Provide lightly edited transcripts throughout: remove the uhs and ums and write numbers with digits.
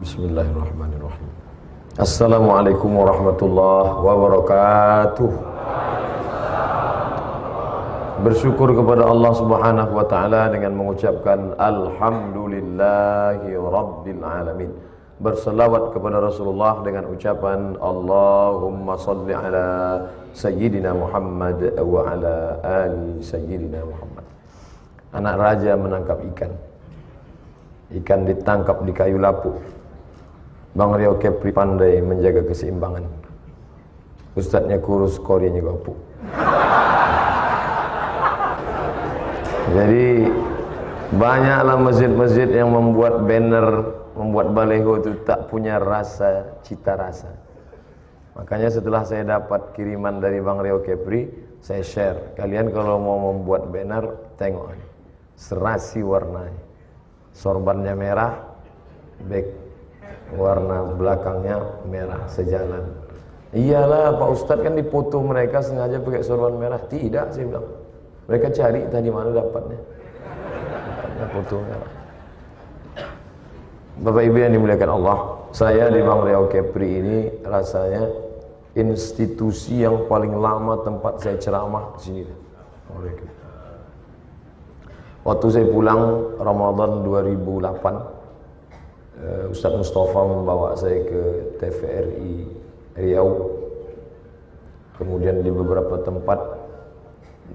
Bismillahirrahmanirrahim. Assalamualaikum warahmatullahi wabarakatuh. Bersyukur kepada Allah Subhanahu wa taala dengan mengucapkan alhamdulillahi rabbil alamin. Berselawat kepada Rasulullah dengan ucapan Allahumma salli ala sayyidina Muhammad wa ala ali sayyidina Muhammad. Anak raja menangkap ikan. Ikan ditangkap di kayu lapuk. Bang Riau Kepri pandai menjaga keseimbangan. Ustadznya kurus, koryanya gapuk. Jadi banyaklah masjid-masjid yang membuat banner, membuat baleho itu tak punya rasa, cita rasa. Makanya setelah saya dapat kiriman dari Bang Riau Kepri, saya share. Kalian kalau mau membuat banner, tengok ini. Serasi warnanya. Sorbannya merah, back warna belakangnya merah sejalan. Iyalah Pak Ustadz kan dipoto mereka sengaja pakai sorban merah. Tidak, saya bilang. Mereka cari tadi mana dapatnya. Dapatnya foto merah. Bapak Ibu yang dimuliakan Allah, saya di Bang Riau Kepri ini rasanya institusi yang paling lama tempat saya ceramah di sini. Waktu saya pulang Ramadan 2008, Ustaz Mustafa membawa saya ke TVRI Riau. Kemudian di beberapa tempat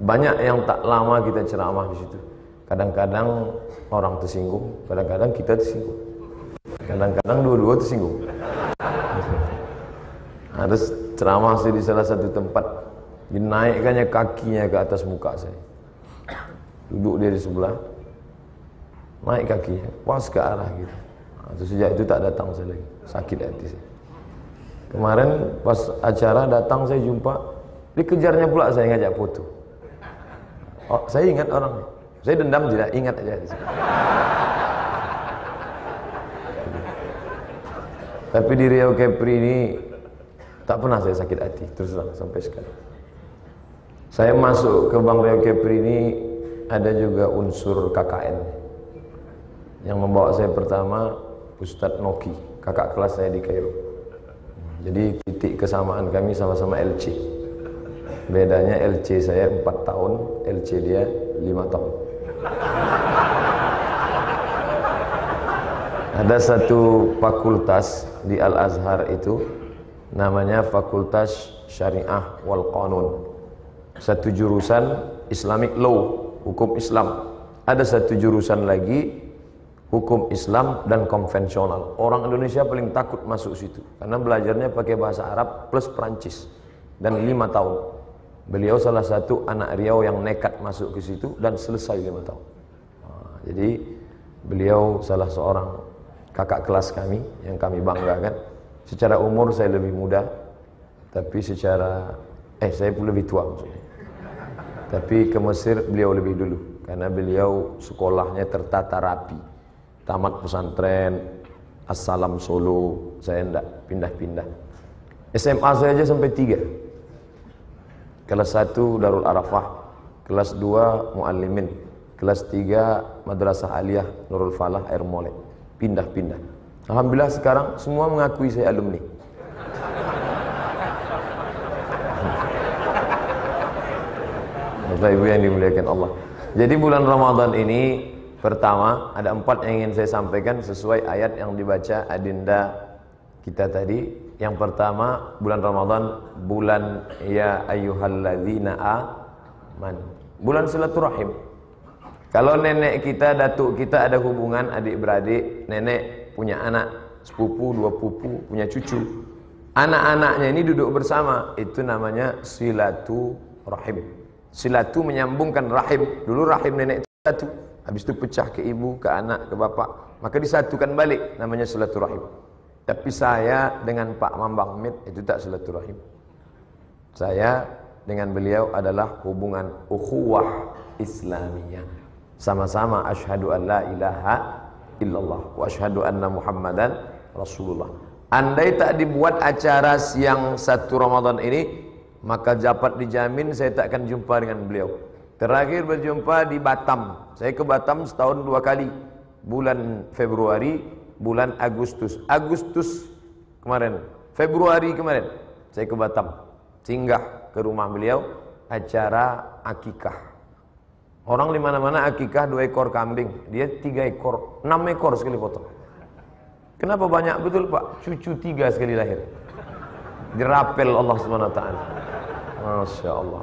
banyak yang tak lama kita ceramah di situ. Kadang-kadang orang tersinggung, kadang-kadang kita tersinggung. Kadang-kadang dua-dua tersinggung. Harus ceramah saya di salah satu tempat, dinaikkannya kakinya ke atas muka saya. Duduk dia di sebelah, naik kakinya, pas ke arah gitu. Sejak itu tak datang saya lagi, sakit hati saya. Kemarin pas acara datang saya jumpa, dikejarnya pula saya ngajak foto. Oh, saya ingat orangnya, saya dendam tidak, ingat aja. Tapi di Riau Kepri ini tak pernah saya sakit hati, terus terang sampai sekarang. Saya masuk ke Bang Riau Kepri ini ada juga unsur KKN. Yang membawa saya pertama Ustadz Noki, kakak kelas saya di Kairo. Jadi titik kesamaan kami sama-sama LC. Bedanya LC saya 4 tahun, LC dia 5 tahun. Ada satu fakultas di Al-Azhar itu namanya Fakultas Syariah wal Qanun. Satu jurusan Islamic Law, hukum Islam. Ada satu jurusan lagi hukum Islam dan konvensional. Orang Indonesia paling takut masuk situ karena belajarnya pakai bahasa Arab plus Perancis dan 5 tahun. Beliau salah satu anak Riau yang nekat masuk ke situ dan selesai 5 tahun. Jadi beliau salah seorang kakak kelas kami yang kami banggakan. Secara umur saya lebih muda, tapi secara saya pun lebih tua maksudnya. Tapi ke Mesir beliau lebih dulu karena beliau sekolahnya tertata rapi. Tamat pesantren Assalam Solo, saya enggak pindah-pindah. SMA saya aja sampai 3. Kelas 1 Darul Arafah, kelas 2 Muallimin, kelas 3 Madrasah Aliyah Nurul Falah Air Molek. Pindah-pindah. Alhamdulillah sekarang semua mengakui saya alumni. Bapak Ibu yang dimuliakan Allah. Jadi bulan Ramadan ini pertama, ada 4 yang ingin saya sampaikan sesuai ayat yang dibaca adinda kita tadi. Yang pertama, bulan Ramadan, bulan ya ayyuhalladzina aman. Bulan silaturahim. Kalau nenek kita, datuk kita ada hubungan adik-beradik, nenek punya anak, sepupu, 2 pupu, punya cucu. Anak-anaknya ini duduk bersama, itu namanya silaturahim. Silatu menyambungkan rahim. Dulu rahim nenek itu satu. Habis itu pecah ke ibu, ke anak, ke bapak, maka disatukan balik, namanya silaturahim. Tapi saya dengan Pak Mambang Mit itu tak silaturahim. Saya dengan beliau adalah hubungan ukhuwah Islamiyah. Sama-sama asyhadu an la ilaha illallah wa asyhadu anna Muhammadan Rasulullah. Andai tak dibuat acara siang 1 Ramadan ini, maka dapat dijamin saya tak akan jumpa dengan beliau. Terakhir berjumpa di Batam. Saya ke Batam setahun 2 kali. Bulan Februari bulan Agustus kemarin, Februari kemarin, saya ke Batam, singgah ke rumah beliau, acara akikah. Orang di mana-mana akikah 2 ekor kambing, dia 3 ekor, 6 ekor sekali potong. Kenapa banyak betul Pak? Cucu 3 sekali lahir. Dirapel Allah SWT. Masya Allah.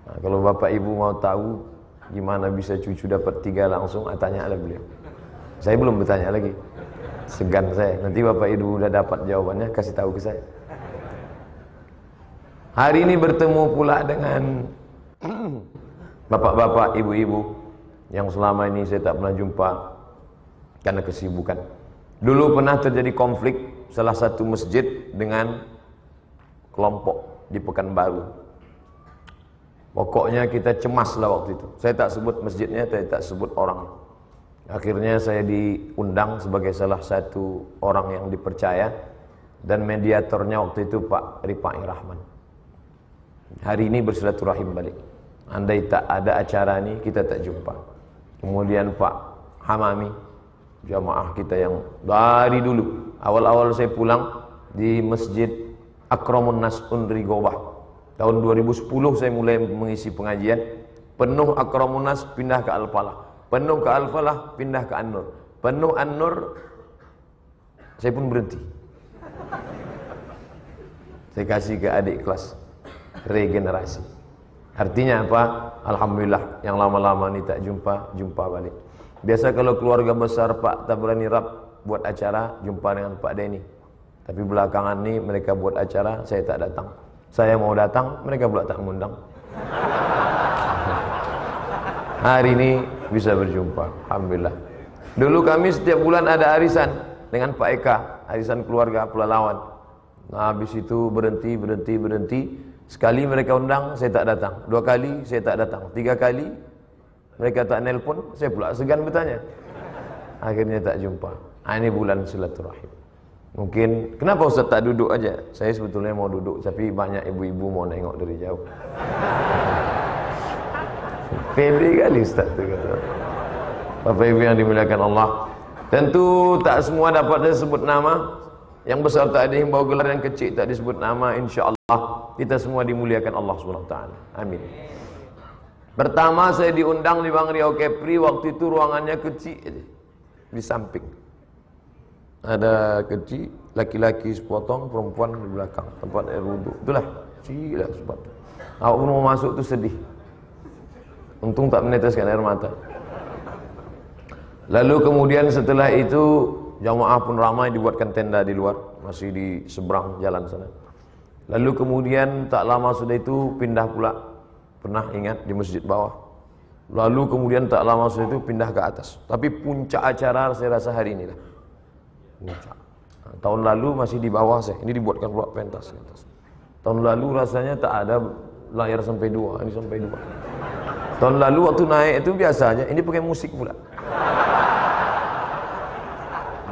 Nah, kalau bapak ibu mau tahu gimana bisa cucu dapat 3 langsung, tanyalah beliau. Saya belum bertanya lagi, segan saya. Nanti bapak ibu udah dapat jawabannya, kasih tahu ke saya. Hari ini bertemu pula dengan bapak-bapak, ibu-ibu yang selama ini saya tak pernah jumpa karena kesibukan. Dulu pernah terjadi konflik salah satu masjid dengan kelompok di Pekanbaru. Pokoknya kita cemas lah waktu itu. Saya tak sebut masjidnya, saya tak sebut orang. Akhirnya saya diundang sebagai salah satu orang yang dipercaya, dan mediatornya waktu itu Pak Rifai Rahman. Hari ini bersilaturahim balik. Andai tak ada acara ini, kita tak jumpa. Kemudian Pak Hamami, jamaah kita yang dari dulu, awal-awal saya pulang di Masjid Akramun Nas Unri Gobah, tahun 2010 saya mulai mengisi pengajian. Penuh Akramun Nas, pindah ke Al-Falah, penuh ke Al-Falah, pindah ke An-Nur, penuh An-Nur, saya pun berhenti. Saya kasih ke adik kelas, regenerasi. Artinya apa? Alhamdulillah, yang lama-lama ini tak jumpa, jumpa balik. Biasa kalau keluarga besar Pak Tabrani Rab buat acara, jumpa dengan Pak Denny. Tapi belakangan ini mereka buat acara, saya tak datang. Saya mau datang, mereka pula tak mengundang. Hari ini bisa berjumpa, alhamdulillah. Dulu kami setiap bulan ada arisan dengan Pak Eka, arisan keluarga Pelalawan. Nah, habis itu berhenti. Sekali mereka undang, saya tak datang. 2 kali, saya tak datang. 3 kali, mereka tak nelpon, saya pula segan bertanya. Akhirnya tak jumpa. Ini bulan silaturahim. Mungkin, kenapa Ustaz tak duduk aja? Saya sebetulnya mau duduk, tapi banyak ibu-ibu mau nengok dari jauh. Pede kali Ustaz tu kata. Bapak Ibu yang dimuliakan Allah, tentu tak semua dapat saya sebut nama. Yang besar tak ada, yang bawa gelar, yang kecil tak disebut nama. InsyaAllah kita semua dimuliakan Allah SWT. Amin. Pertama saya diundang di Bang Riau Kepri, waktu itu ruangannya kecil aja, di samping ada kecil, laki-laki sepotong, perempuan di belakang, tempat air wudhu. Itulah kecil lah sepotong. Awak pun mau masuk tu sedih, untung tak meneteskan air mata. Lalu kemudian setelah itu jamaah pun ramai, dibuatkan tenda di luar, masih di seberang jalan sana. Lalu kemudian tak lama sudah itu pindah pula, pernah ingat di masjid bawah. Lalu kemudian tak lama sudah itu pindah ke atas. Tapi puncak acara saya rasa hari ini lah. Puncak. Nah, tahun lalu masih di bawah saya, ini dibuatkan pula pentas ke atas. Tahun lalu rasanya tak ada layar sampai 2, ini sampai 2. Tahun lalu waktu naik itu biasa aja, ini pakai musik pula.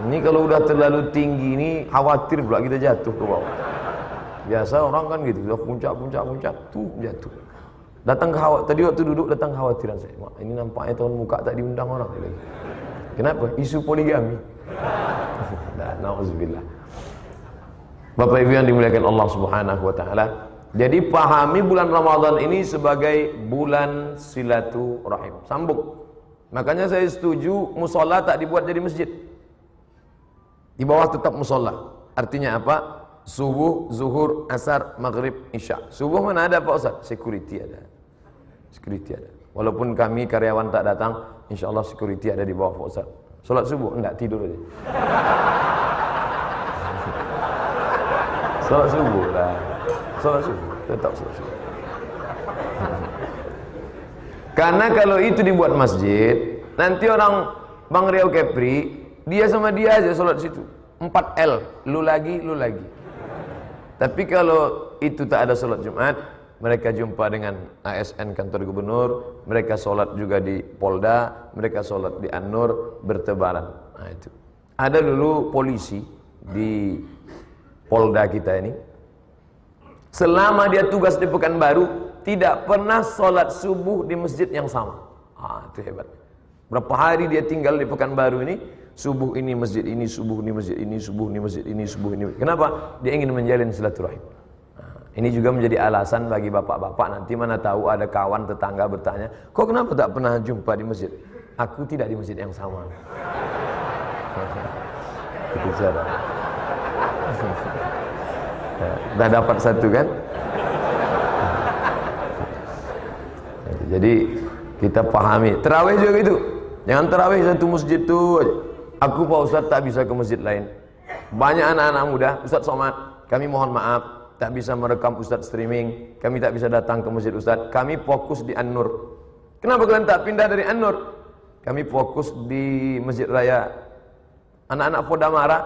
Ini kalau udah terlalu tinggi ini khawatir pula kita jatuh ke bawah. Biasa orang kan gitu, sudah puncak tuh jatuh. Datang tadi waktu duduk datang kekhawatiran saya. Mak, ini nampaknya tahun muka tak diundang orang lagi. Kenapa? Isu poligami. Nah, nauzubillah. Bapak Ibu yang dimuliakan Allah Subhanahu wa taala. Jadi pahami bulan Ramadan ini sebagai bulan silaturahim. Sambung. Makanya saya setuju musola tak dibuat jadi masjid. Di bawah tetap musola. Artinya apa? Subuh, zuhur, asar, maghrib, isya. Subuh mana ada Pak Ustaz? Security ada. Security ada. Walaupun kami karyawan tak datang, insyaallah security ada di bawah Pak Ustaz. Solat subuh enggak, tidur aja. Solat subuh lah. Solat subuh, tetap solat subuh. Karena kalau itu dibuat masjid, nanti orang Bang Riau Kepri, dia sama dia aja solat situ. 4L, lu lagi. Tapi kalau itu tak ada solat Jumat, mereka jumpa dengan ASN kantor gubernur, mereka solat juga di Polda, mereka solat di An-Nur, bertebaran. Nah itu. Ada dulu polisi di Polda kita ini, selama dia tugas di Pekanbaru, tidak pernah solat subuh di masjid yang sama. Itu hebat. Berapa hari dia tinggal di Pekanbaru ini, Subuh ini masjid ini, subuh ini masjid ini, subuh ini masjid ini, subuh ini. Kenapa? Dia ingin menjalin silaturahim. Ini juga menjadi alasan bagi bapak-bapak nanti mana tahu ada kawan tetangga bertanya, kok kenapa tak pernah jumpa di masjid? Aku tidak di masjid yang sama. Itu saja. Dah dapat satu kan? Jadi kita pahami. Terawih juga gitu. Jangan terawih satu masjid tu. Aku Pak Ustaz tak bisa ke masjid lain. Banyak anak-anak muda, Ustaz Somad, kami mohon maaf tak bisa merekam Ustaz streaming, kami tak bisa datang ke masjid Ustaz, kami fokus di An-Nur. Kenapa kalian tak pindah dari An-Nur? Kami fokus di Masjid Raya. Anak-anak Podamara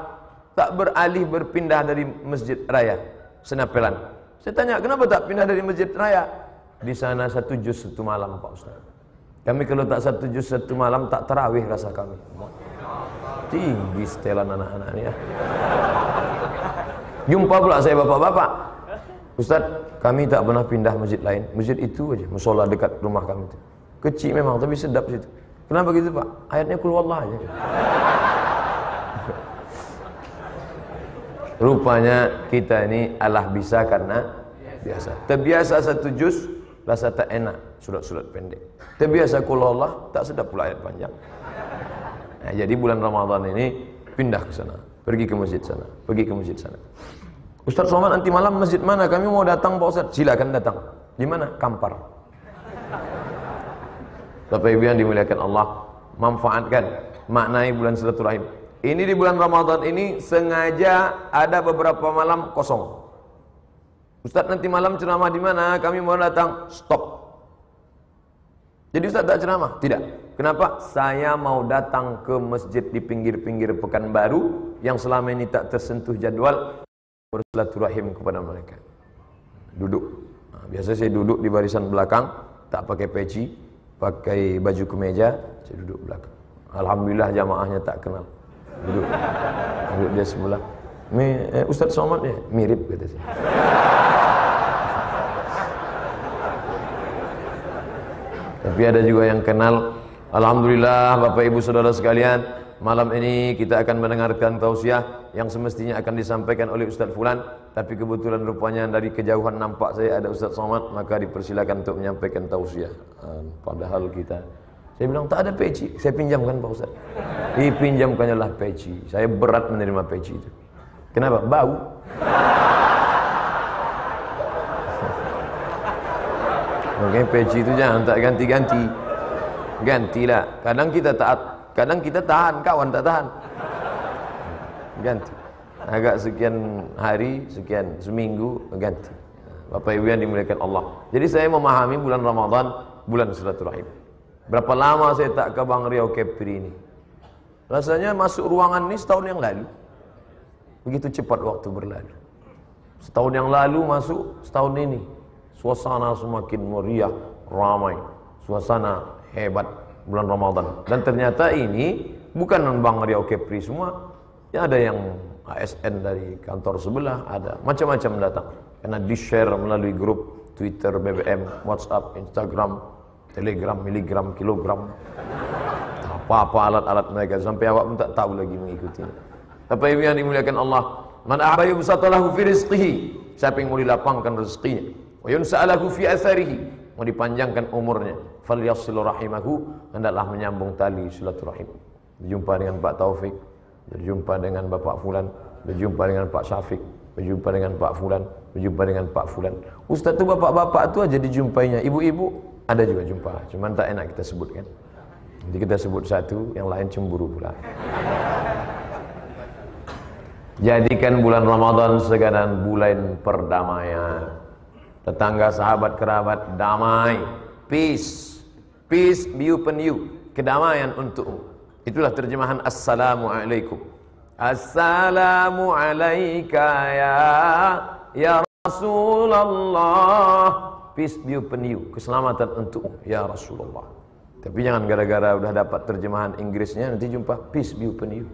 tak beralih berpindah dari Masjid Raya Senapelan. Saya tanya, kenapa tak pindah dari Masjid Raya? Di sana 1 juz 1 malam Pak Ustaz. Kami kalau tak 1 juz 1 malam tak tarawih rasa kami. Tinggi setelan anak-anak ini ya. Jumpa pula saya bapak-bapak, Ustaz, kami tak pernah pindah masjid lain, masjid itu aja, musola dekat rumah kami itu. Kecil memang tapi sedap situ. Kenapa gitu Pak? Ayatnya Qul Huwallah aja. Rupanya kita ini Allah bisa karena biasa. Terbiasa 1 juz rasa tak enak surat-surat pendek. Terbiasa Qul Huwallah tak sedap pula ayat panjang. Nah, jadi bulan Ramadan ini pindah ke sana, pergi ke masjid sana, pergi ke masjid sana. Ustaz Somad nanti malam masjid mana? Kami mau datang Pak Ustaz. Silakan datang. Di mana? Kampar. Bapak Ibu yang dimuliakan Allah, manfaatkan, maknai bulan silaturahim. Ini di bulan Ramadan ini sengaja ada beberapa malam kosong. Ustaz nanti malam ceramah di mana? Kami mau datang. Stop. Jadi Ustaz tak ceramah? Tidak. Kenapa? Saya mau datang ke masjid di pinggir-pinggir Pekanbaru yang selama ini tak tersentuh jadwal, bersilaturahim kepada mereka. Duduk. Nah, biasa saya duduk di barisan belakang, tak pakai peci, pakai baju kemeja, saya duduk belakang. Alhamdulillah jamaahnya tak kenal. Duduk dia sebelah. Ustaz Somad ya? Mirip kata saya. Tapi ada juga yang kenal. Alhamdulillah Bapak Ibu Saudara sekalian, malam ini kita akan mendengarkan tausiah yang semestinya akan disampaikan oleh Ustaz Fulan, tapi kebetulan rupanya dari kejauhan nampak saya ada Ustaz Somad, maka dipersilakan untuk menyampaikan tausiah. Padahal saya bilang tak ada peci, saya pinjamkan Pak Ustaz. Dipinjamkannya lah peci. Saya berat menerima peci itu. Kenapa? Bau. Makanya peci itu jangan tak ganti-ganti. Gantilah. Kadang kita taat, kadang kita tahan, kawan tak tahan. Ganti. Agak sekian hari, sekian seminggu ganti. Bapak Ibu yang dimuliakan Allah. Jadi saya memahami bulan Ramadan, bulan silaturahim. Berapa lama saya tak ke Bang Riau Kepri ini? Rasanya masuk ruangan ini setahun yang lalu. Begitu cepat waktu berlalu. Setahun yang lalu masuk, setahun ini. Suasana semakin meriah, ramai. Suasana hebat bulan Ramadan. Dan ternyata ini bukan Bang Riau Kepri semua. Ya, ada yang ASN dari kantor sebelah, ada macam-macam datang. Karena di-share melalui grup Twitter, BBM, WhatsApp, Instagram, Telegram, miligram, kilogram. Apa-apa alat-alat mereka sampai awak pun tak tahu lagi mengikuti. Bapak Ibu yang dimuliakan Allah, man ahba yubsatalahu fi rizqihi, siapa yang mau dilapangkan rezekinya, wa yunsa'alahu fi atharihi, mau dipanjangkan umurnya, falyasil rahimahu, hendaklah menyambung tali silaturahim. Berjumpa dengan Pak Taufik, berjumpa dengan Bapak Fulan, berjumpa dengan Pak Syafiq, berjumpa dengan Pak Fulan, berjumpa dengan Pak Fulan. Ustaz tu bapak-bapak tu aja dijumpainya, ibu-ibu ada juga jumpa, cuman tak enak kita sebutkan. Jadi kita sebut satu, yang lain cemburu pula. Jadikan bulan Ramadan sekadar bulan perdamaian. Tetangga, sahabat, kerabat damai, peace, peace be upon you, kedamaian untukmu. Itulah terjemahan Assalamualaikum. Assalamualaikum ya Rasulullah. Peace be upon you, keselamatan untukmu ya Rasulullah. Tapi jangan gara-gara udah dapat terjemahan Inggrisnya nanti jumpa peace be upon you.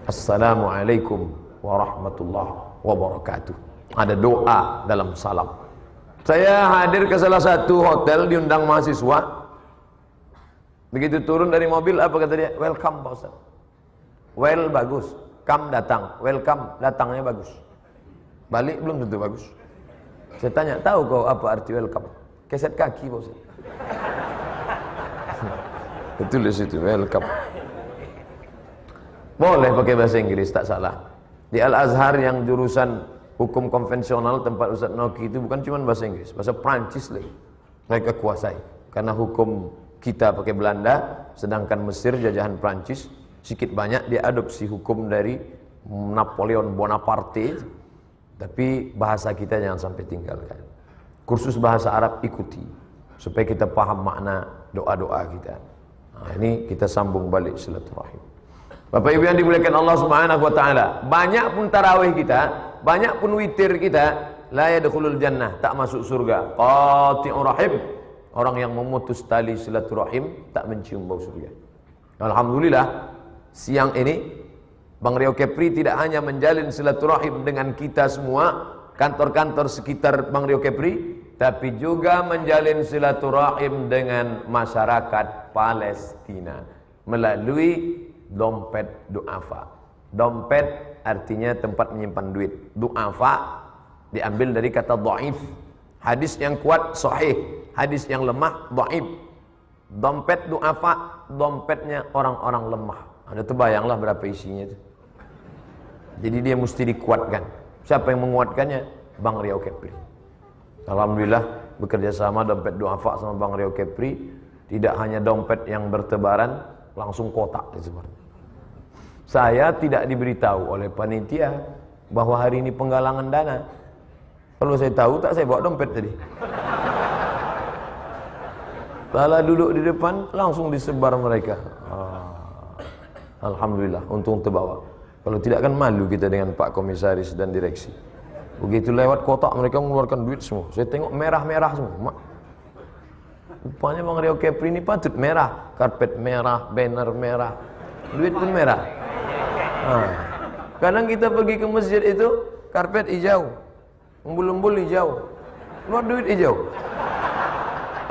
Assalamualaikum warahmatullahi wabarakatuh. Ada doa dalam salam. Saya hadir ke salah satu hotel, diundang mahasiswa. Begitu turun dari mobil, apa kata dia? Welcome Pak Ustaz. Well bagus, come datang, welcome datangnya bagus. Balik belum tentu bagus. Saya tanya, tahu kau apa arti welcome? Keset kaki Pak Ustaz. Betul di situ, welcome. Boleh pakai bahasa Inggris, tak salah. Di Al-Azhar yang jurusan hukum konvensional tempat Ustaz Noki itu bukan cuma bahasa Inggris, bahasa Prancis lagi. Mereka kuasai. Karena hukum kita pakai Belanda, sedangkan Mesir jajahan Prancis, sedikit banyak dia adopsi hukum dari Napoleon Bonaparte. Tapi bahasa kita jangan sampai tinggalkan. Kursus bahasa Arab ikuti supaya kita paham makna doa-doa kita. Nah, ini kita sambung balik silaturahim. Bapak Ibu yang dimuliakan Allah Subhanahu wa taala, banyak pun tarawih kita, banyak pun witir kita, la yadkhulul jannah, tak masuk surga. Qati'ur rahim, orang yang memutus tali silaturahim tak mencium bau surga. Alhamdulillah, siang ini Bang Rio Kepri tidak hanya menjalin silaturahim dengan kita semua, kantor-kantor sekitar Bang Rio Kepri, tapi juga menjalin silaturahim dengan masyarakat Palestina melalui dompet du'afa. Dompet artinya tempat menyimpan duit. Du'afa diambil dari kata dhaif. Hadis yang kuat sahih, hadis yang lemah dhaif. Dompet du'afa, dompetnya orang-orang lemah. Anda terbayanglah berapa isinya itu. Jadi dia mesti dikuatkan. Siapa yang menguatkannya? Bang Rio Kepri. Alhamdulillah bekerja sama dompet du'afa sama Bang Rio Kepri. Tidak hanya dompet yang bertebaran, langsung kotak disebarkan. Saya tidak diberitahu oleh panitia bahwa hari ini penggalangan dana. Kalau saya tahu tak saya bawa dompet tadi. Setelah duduk di depan langsung disebar mereka. Alhamdulillah untung terbawa. Kalau tidak kan malu kita dengan Pak Komisaris dan direksi. Begitu lewat kotak mereka mengeluarkan duit semua. Saya tengok merah-merah semua. Rupanya Bang Rio Kepri ini patut merah. Karpet merah, banner merah, duit pun merah. Kadang kita pergi ke masjid itu karpet hijau, umbul-umbul hijau, keluar duit hijau.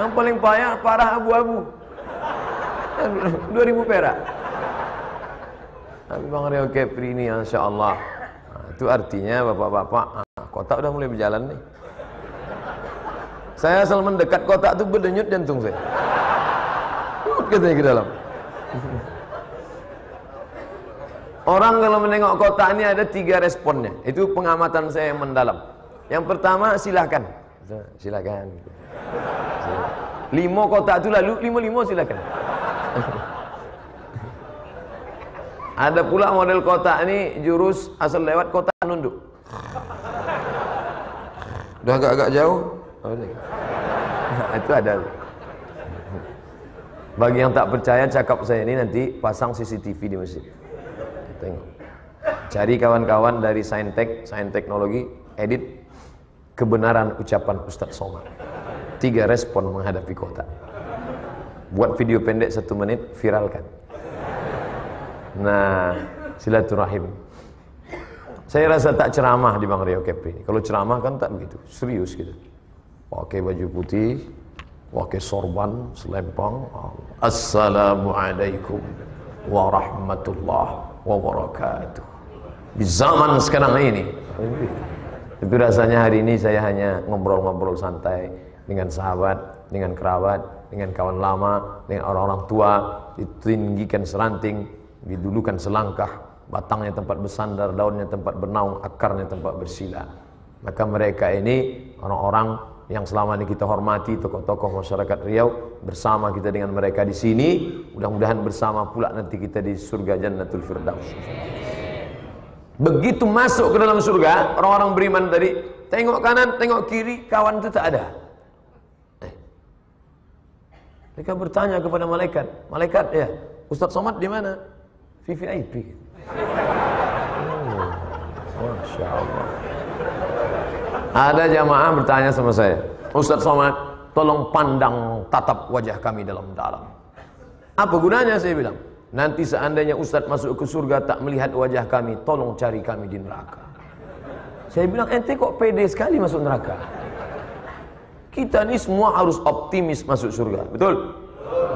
Yang paling parah abu-abu, 2000 perak. Tapi Bang Rio Kepri ini Insya Allah, itu artinya bapak-bapak, kotak udah mulai berjalan nih. Saya asal mendekat kotak itu berdenyut jantung saya. Katanya ke dalam. Orang kalau menengok kotak ini ada 3 responnya. Itu pengamatan saya yang mendalam. Yang pertama silakan. Silakan. 5 kotak itu lalu 5 silakan. Ada pula model kotak ini jurus asal lewat kotak nunduk. Udah agak-agak jauh. Itu ada. Bagi yang tak percaya cakap saya ini nanti pasang CCTV di masjid. Tengok. Cari kawan-kawan dari Saintek, Sains Teknologi, edit kebenaran ucapan Ustadz Somad. 3 respon menghadapi kotak. Buat video pendek 1 menit, viralkan. Nah, silaturahim. Saya rasa tak ceramah di Bang Rio Kepri. Kalau ceramah kan tak begitu, serius gitu. Pakai baju putih, pakai sorban, selempang. Assalamualaikum warahmatullahi wabarakatuh. Di zaman sekarang ini. Tapi rasanya hari ini saya hanya ngobrol-ngobrol santai dengan sahabat, dengan kerabat, dengan kawan lama, dengan orang-orang tua, ditinggikan seranting, didulukan selangkah, batangnya tempat bersandar, daunnya tempat bernaung, akarnya tempat bersila. Maka mereka ini orang-orang yang selama ini kita hormati, tokoh-tokoh masyarakat Riau, bersama kita dengan mereka di sini, mudah-mudahan bersama pula nanti kita di surga Jannatul Firdaus. Begitu masuk ke dalam surga, orang-orang beriman tadi, tengok kanan, tengok kiri, kawan itu tak ada. Mereka bertanya kepada malaikat, malaikat ya, Ustadz Somad di mana? VVIP. Masya Allah. Ada jamaah bertanya sama saya, Ustadz Somad, tolong pandang tatap wajah kami dalam-dalam. Apa gunanya? Saya bilang, nanti seandainya Ustadz masuk ke surga tak melihat wajah kami, tolong cari kami di neraka. Saya bilang, ente kok pede sekali masuk neraka? Kita ni semua harus optimis masuk surga, betul?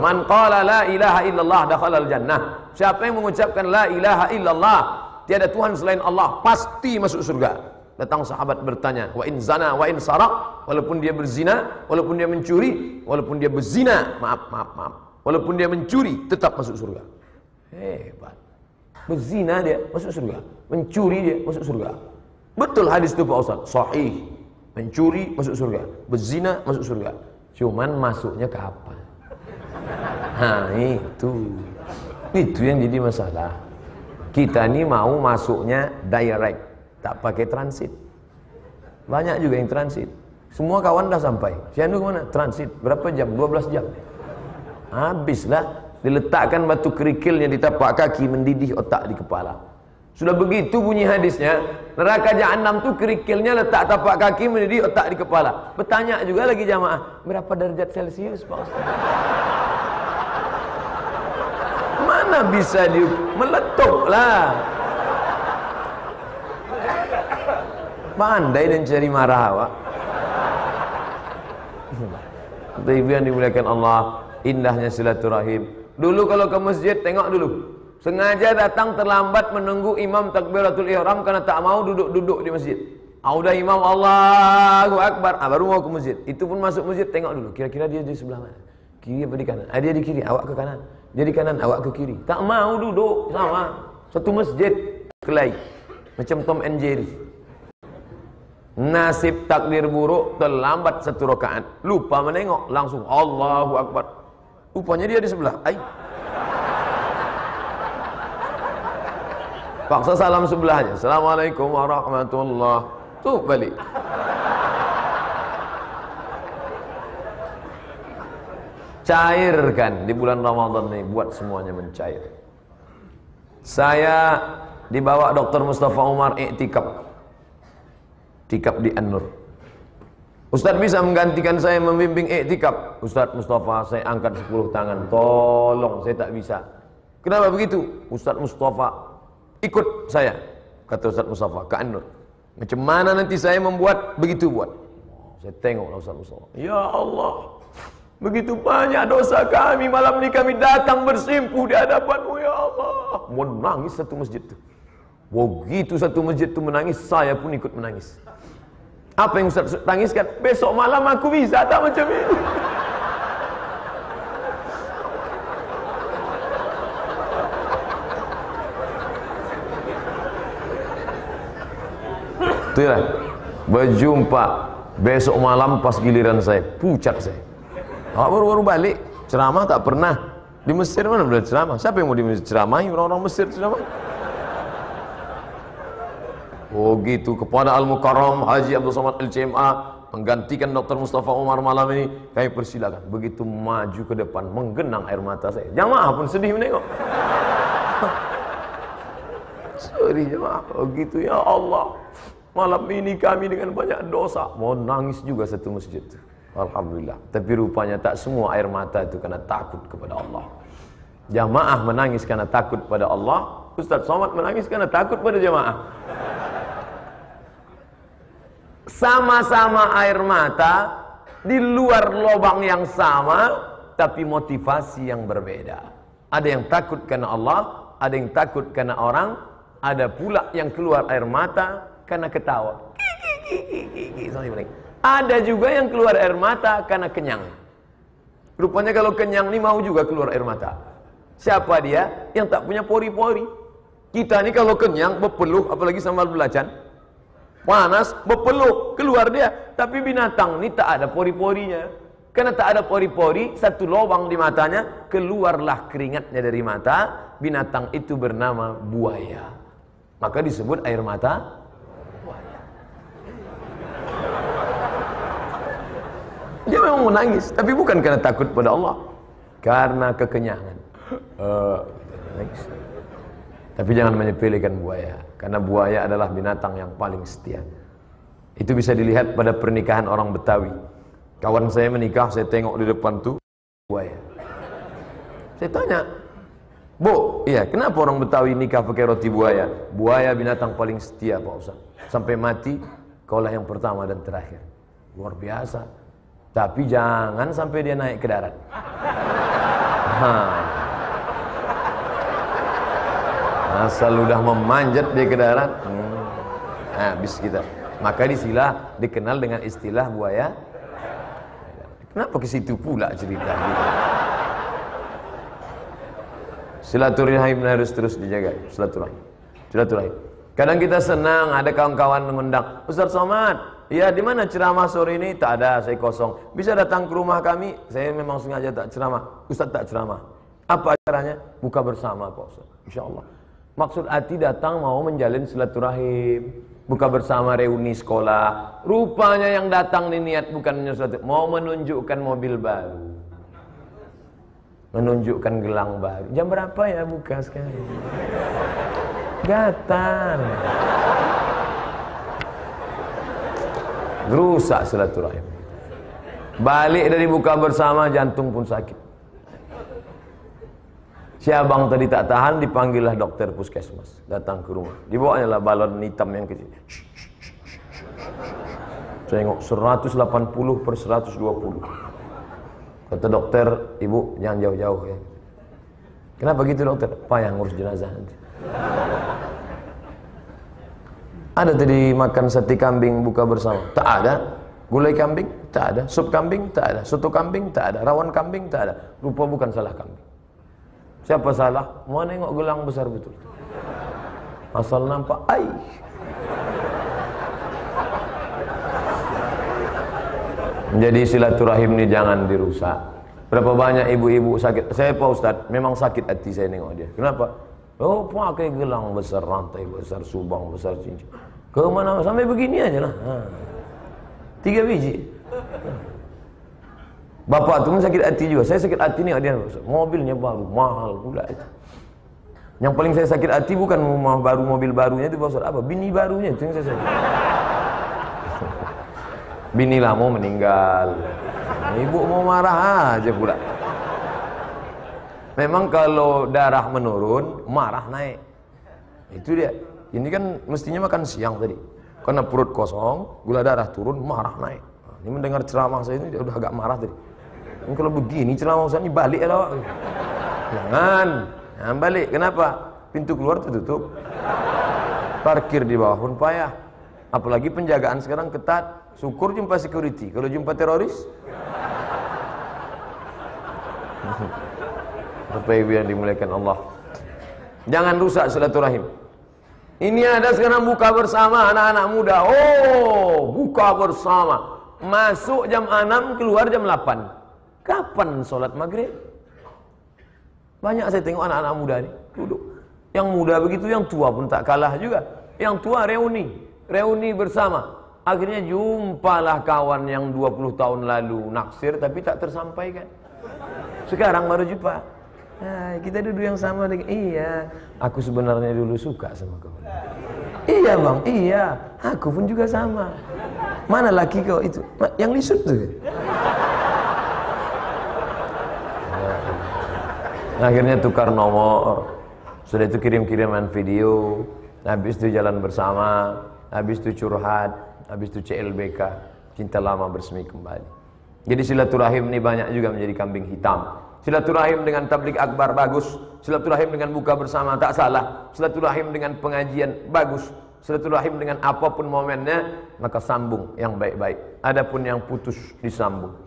Man qala la ilaha illallah dakhalal jannah. Siapa yang mengucapkan la ilaha illallah, tiada Tuhan selain Allah, pasti masuk surga. Datang sahabat bertanya, wa in zana wa in sarak, walaupun dia berzina, walaupun dia mencuri, walaupun dia berzina, maaf, walaupun dia mencuri tetap masuk surga. Hebat. Berzina dia masuk surga, mencuri dia masuk surga. Betul hadis itu Pak Ustaz, sahih. Mencuri masuk surga, berzina masuk surga. Cuman masuknya kapan? Nah itu yang jadi masalah. Kita ini mau masuknya direct, tak pakai transit. Banyak juga yang transit. Semua kawan dah sampai. Si Anu kemana? Transit. Berapa jam? 12 jam. Habislah. Diletakkan batu kerikilnya di tapak kaki, mendidih otak di kepala. Sudah begitu bunyi hadisnya, neraka jahanam tu kerikilnya letak tapak kaki, mendidih otak di kepala. Bertanya juga lagi jamaah, berapa derajat Celcius Pak Ustaz? Mana bisa meletup lah. Pandai dan cari marah Pak. Ibu yang dimuliakan Allah, indahnya silaturahim. Dulu kalau ke masjid, tengok dulu. Sengaja datang terlambat menunggu imam takbiratul ihram karena tak mau duduk-duduk di masjid. Udah imam Allahu Akbar, baru mau ke masjid. Itu pun masuk masjid, tengok dulu. Kira-kira dia di sebelah mana? Kiri apa di kanan? Dia di kiri, awak ke kanan. Dia di kanan, awak ke kiri. Tak mau duduk sama. Satu masjid, kelai. Macam Tom and Jerry. Nasib takdir buruk, terlambat satu rakaat. Lupa menengok, langsung Allahu Akbar. Rupanya dia di sebelah. Paksa salam sebelahnya. Assalamualaikum warahmatullahi. Tuh balik. Cairkan di bulan Ramadan ini, buat semuanya mencair. Saya dibawa Dr. Mustafa Umar iktikaf. Iktikaf di An-Nur. Ustaz bisa menggantikan saya membimbing iktikaf? Ustaz Mustafa, saya angkat 10 tangan. Tolong, saya tak bisa. Kenapa begitu? Ustaz Mustafa, ikut saya, kata Ustaz Mustafa ke An-Nur. Macam mana nanti saya membuat, begitu buat. Saya tengok Ustaz Mustafa. Ya Allah, begitu banyak dosa kami, malam ini kami datang bersimpuh di hadapanmu ya Allah. Menangis satu masjid itu. Begitu satu masjid itu menangis, saya pun ikut menangis. Apa yang Ustaz tangiskan? Besok malam aku bisa tak macam ini? Itulah, berjumpa besok malam pas giliran saya, pucat saya. Baru-baru balik, ceramah tak pernah. Di Mesir mana boleh ceramah? Siapa yang mau di Mesir ceramahi? Orang-orang Mesir ceramah. Oh gitu, kepada Al-Mukarram Haji Abdul Somad LCMA menggantikan Dr. Mustafa Umar malam ini, kami persilakan. Begitu maju ke depan, menggenang air mata saya. Jamaah pun sedih menengok. Sorry jamaah, oh gitu ya Allah. Malam ini kami dengan banyak dosa. Mau nangis juga satu masjid. Alhamdulillah. Tapi rupanya tak semua air mata itu karena takut kepada Allah. Jamaah menangis karena takut pada Allah. Ustaz Somad menangis karena takut pada jamaah. Sama-sama air mata, di luar lubang yang sama, tapi motivasi yang berbeda. Ada yang takut karena Allah, ada yang takut karena orang, ada pula yang keluar air mata karena ketawa. Ada juga yang keluar air mata karena kenyang. Rupanya kalau kenyang ini mau juga keluar air mata. Siapa dia? Yang tak punya pori-pori. Kita ini kalau kenyang berpeluh, apalagi sambal belacan, panas, berpeluh, keluar dia. Tapi binatang ini tak ada pori-porinya. Karena tak ada pori-pori, satu lubang di matanya, keluarlah keringatnya dari mata. Binatang itu bernama buaya. Maka disebut air mata buaya. Dia memang menangis, tapi bukan karena takut pada Allah, karena kekenyangan. Nangis. Tapi jangan menyepelekan buaya, karena buaya adalah binatang yang paling setia. Itu bisa dilihat pada pernikahan orang Betawi. Kawan saya menikah, saya tengok di depan tuh buaya. Saya tanya, Bu, iya, kenapa orang Betawi nikah pakai roti buaya? Buaya binatang paling setia Pak Ustaz. Sampai mati, kaulah yang pertama dan terakhir. Luar biasa. Tapi jangan sampai dia naik ke darat. Asal udah memanjat dia ke darat, habis kita. Maka disilah dikenal dengan istilah buaya. Kenapa ke situ pula cerita gitu? Silaturahim harus terus dijaga. Silaturahim. Kadang kita senang ada kawan-kawan mengundang, Ustaz Somad, ya di mana ceramah sore ini? Tak ada, saya kosong. Bisa datang ke rumah kami? Saya memang sengaja tak ceramah. Ustaz tak ceramah. Apa acaranya? Buka bersama Pak Ustaz. Insyaallah. Maksud hati datang mau menjalin silaturahim, buka bersama reuni sekolah. Rupanya yang datang ini niat bukan sesuatu, mau menunjukkan mobil baru, menunjukkan gelang baru. Jam berapa ya buka sekarang? Gatal. Rusak silaturahim. Balik dari buka bersama jantung pun sakit. Si abang tadi tak tahan, dipanggillah dokter puskesmas, datang ke rumah. Dibawanya lah balon hitam yang kecil. Tengok 180/120. Kata dokter, ibu jangan jauh-jauh ya. Kenapa gitu dokter? Payah ngurus jenazah nanti. Ada tadi makan sate kambing buka bersama? Tak ada. Gulai kambing? Tak ada. Sup kambing? Tak ada. Soto kambing? Tak ada. Rawon kambing? Tak ada. Rupa bukan salah kambing. Siapa salah? Mau nengok gelang besar betul. Asal nampak, ai. Jadi silaturahim ini jangan dirusak. Berapa banyak ibu-ibu sakit? Saya Pak Ustaz, memang sakit hati saya nengok dia. Kenapa? Oh, pakai gelang besar, rantai besar, subang besar, cincin. Ke mana sampai begini aja lah. 3 biji. Bapak tu pun sakit hati juga. Saya sakit hati ni dia, mobilnya baru, mahal pula itu. Yang paling saya sakit hati bukan rumah baru, mobil barunya itu Pak Ustaz. Apa? Bini barunya itu yang saya sakit. Bini lah mau meninggal. Ibu mau marah aja pula. Memang kalau darah menurun, marah naik. Itu dia. Ini kan mestinya makan siang tadi. Karena perut kosong, gula darah turun, marah naik. Ini mendengar ceramah saya ini dia udah agak marah tadi. Ini kalau begini ceramah Ustaz ini balik lah. Jangan balik. Kenapa? Pintu keluar tertutup. Parkir di bawah pun payah. Apalagi penjagaan sekarang ketat. Syukur jumpa security. Kalau jumpa teroris, Bapak Ibu yang dimuliakan Allah, jangan rusak silaturahim. Ini ada sekarang buka bersama anak-anak muda. Oh, buka bersama. Masuk jam 6, keluar jam 8. Kapan sholat maghrib? Banyak saya tengok anak-anak muda ini duduk. Yang muda begitu, yang tua pun tak kalah juga. Yang tua reuni bersama. Akhirnya jumpalah kawan yang 20 tahun lalu naksir tapi tak tersampaikan. Sekarang baru jumpa. Nah, kita duduk yang sama dengan, iya, aku sebenarnya dulu suka sama kau. Iya bang, iya, aku pun juga sama. Mana laki kau itu? Yang lisut tuh. Akhirnya tukar nomor. Sudah itu kirim-kiriman video. Habis itu jalan bersama. Habis itu curhat. Habis itu CLBK. Cinta lama bersemi kembali. Jadi silaturahim ini banyak juga menjadi kambing hitam. Silaturahim dengan tablik akbar bagus. Silaturahim dengan buka bersama tak salah. Silaturahim dengan pengajian bagus. Silaturahim dengan apapun momennya, maka sambung yang baik-baik. Adapun yang putus disambung.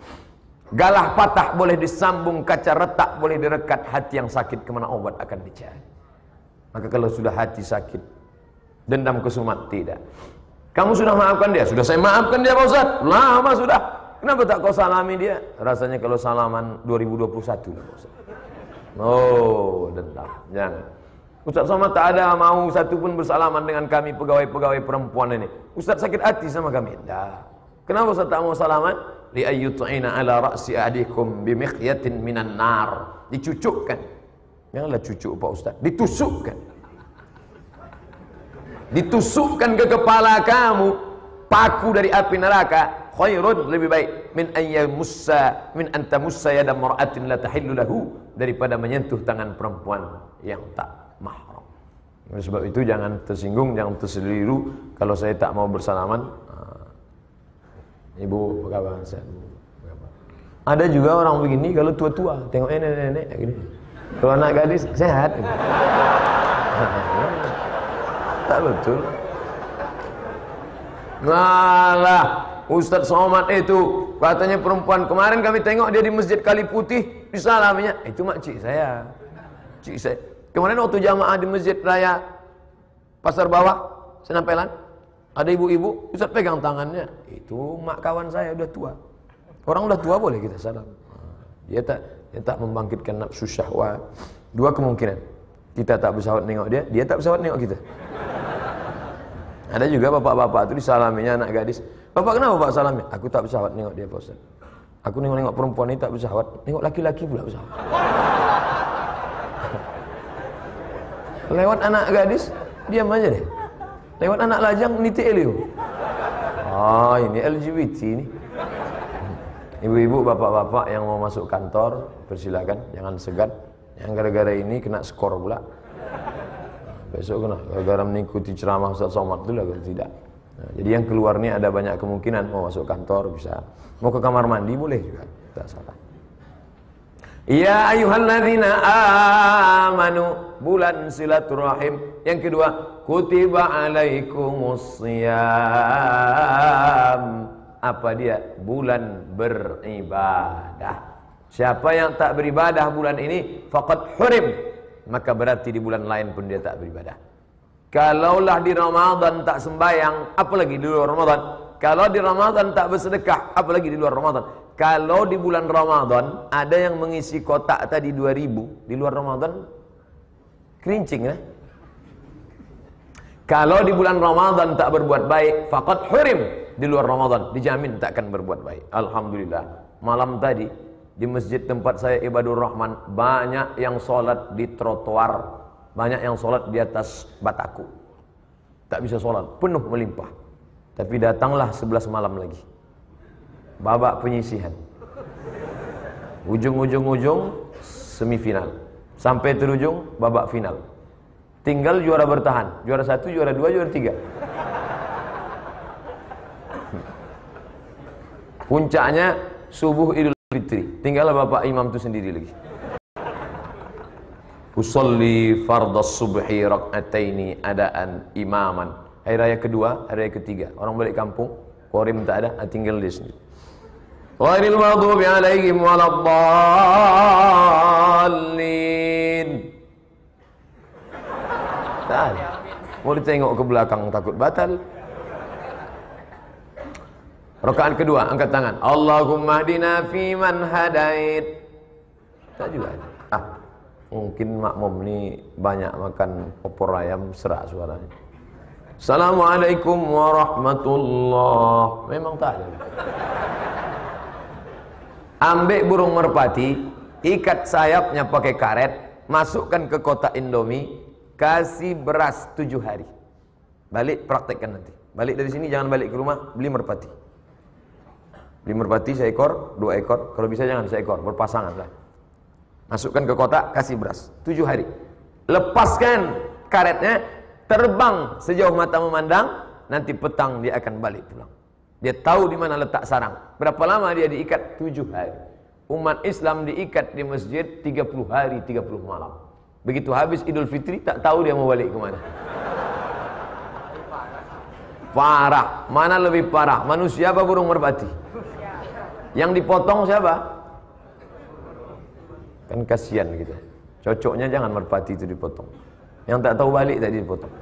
Galah patah boleh disambung, kaca retak boleh direkat, hati yang sakit kemana obat akan dicari. Maka kalau sudah hati sakit, dendam kesumat tidak. Kamu sudah maafkan dia? Sudah saya maafkan dia Pak Ustaz. Lama sudah. Kenapa tak kau salami dia? Rasanya kalau salaman 2021 Pak Ustaz. Oh, dendam. Jangan. Ustaz Somad tak ada mau satu pun bersalaman dengan kami pegawai-pegawai perempuan ini. Ustaz sakit hati sama kami. Dah. Kenapa Ustaz tak mau salaman? Li ayyut'ina ala ra'si ahdikum bimikhyatin minan nar. Dicucukkan. Janganlah cucuk Pak Ustaz. Ditusukkan. Ditusukkan ke kepala kamu paku dari api neraka. Khairun, lebih baik min antamussa yada mar'atin la tahillu lahu, daripada menyentuh tangan perempuan yang tak mahram. Oleh sebab itu jangan tersinggung, jangan terseliriru kalau saya tak mau bersalaman. Ibu, apa kabar? Sehat, Bu? Apa kabar? Ada juga orang begini kalau tua-tua, tengoknya nenek-nenek gini. Kalau anak gadis sehat. Tak betul. Ngalah, Ustadz Somad itu katanya perempuan. Kemarin kami tengok dia di Masjid Kali Putih, disalaminya. Itu makcik saya. Cik saya. Kemarin waktu jamaah di Masjid Raya Pasar Bawah, Senampelan, ada ibu-ibu, Ustadz pegang tangannya. Itu mak kawan saya udah tua. Orang udah tua boleh kita salam. Dia tak membangkitkan nafsu syahwat. Dua kemungkinan. Kita tak bersahwat nengok dia tak bersahwat nengok kita. Ada juga bapak-bapak itu disalaminya anak gadis. Bapak kenapa Pak salamnya? Aku tak bersahwat nengok dia Pak Ustaz. Aku nengok perempuan ini tak bersahwat, nengok laki-laki pula bersahwat. Lewat anak gadis, diam aja deh. Lewat anak lajang, nitik Elio. Ah, ini LGBT ini. Ibu-ibu, bapak-bapak yang mau masuk kantor, persilakan, jangan segan. Yang gara-gara ini kena skor pula. Besok kena gara-gara mengikuti ceramah Ustaz Somad itu lah, kalau tidak. Nah, jadi yang keluar ini ada banyak kemungkinan. Mau masuk kantor bisa, mau ke kamar mandi boleh juga, tidak salah. Ya ayyuhalladzina amanu, bulan silaturahim. Yang kedua, kutiba alaikumusiyam. Apa dia? Bulan beribadah. Siapa yang tak beribadah bulan ini, faqad hurim, maka berarti di bulan lain pun dia tak beribadah. Kalaulah di Ramadan tak sembahyang, apalagi di luar Ramadan. Kalau di Ramadan tak bersedekah, apalagi di luar Ramadan. Kalau di bulan Ramadan ada yang mengisi kotak tadi 2000, di luar Ramadan kerincing ya. Kalau di bulan Ramadan tak berbuat baik, faqad hurim, di luar Ramadan dijamin tak akan berbuat baik. Alhamdulillah, malam tadi di masjid tempat saya Ibadur Rahman, banyak yang sholat di trotoar, banyak yang sholat di atas bataku. Tak bisa sholat, penuh melimpah. Tapi datanglah 11 malam lagi, babak penyisihan, ujung semifinal, sampai terujung babak final. Tinggal juara bertahan, juara 1, juara 2, juara 3. Puncaknya subuh Idul Fitri, tinggal bapak imam itu sendiri lagi. Usolli fardhas subhi rak'ataini adaan imaman. Hari raya kedua, hari raya ketiga, orang balik kampung, korim tak ada, tinggal dia sendiri. Ghairil maghdubi alaihim waladdallin. Tak ada. Mau ditengok ke belakang takut batal. Rakaat kedua, angkat tangan. Allahumma hdina fiman hadait. Tak juga ada. Mungkin makmum ni banyak makan opor ayam, serak suaranya. Assalamualaikum warahmatullah. Memang tak ada. Ambil burung merpati, ikat sayapnya pakai karet, masukkan ke kotak Indomie, kasih beras 7 hari. Balik praktekkan nanti. Balik dari sini jangan balik ke rumah, beli merpati. Beli merpati seekor, 2 ekor, kalau bisa jangan seekor, berpasangan lah. Masukkan ke kotak, kasih beras 7 hari. Lepaskan karetnya, terbang sejauh mata memandang, nanti petang dia akan balik pulang. Dia tahu di mana letak sarang. Berapa lama dia diikat? 7 hari. Umat Islam diikat di masjid 30 hari, 30 malam. Begitu habis Idul Fitri, tak tahu dia mau balik ke mana. Parah. Mana lebih parah? Manusia apa burung merpati? Yang dipotong siapa? Kan kasihan gitu. Cocoknya jangan merpati itu dipotong. Yang tak tahu balik tadi dipotong.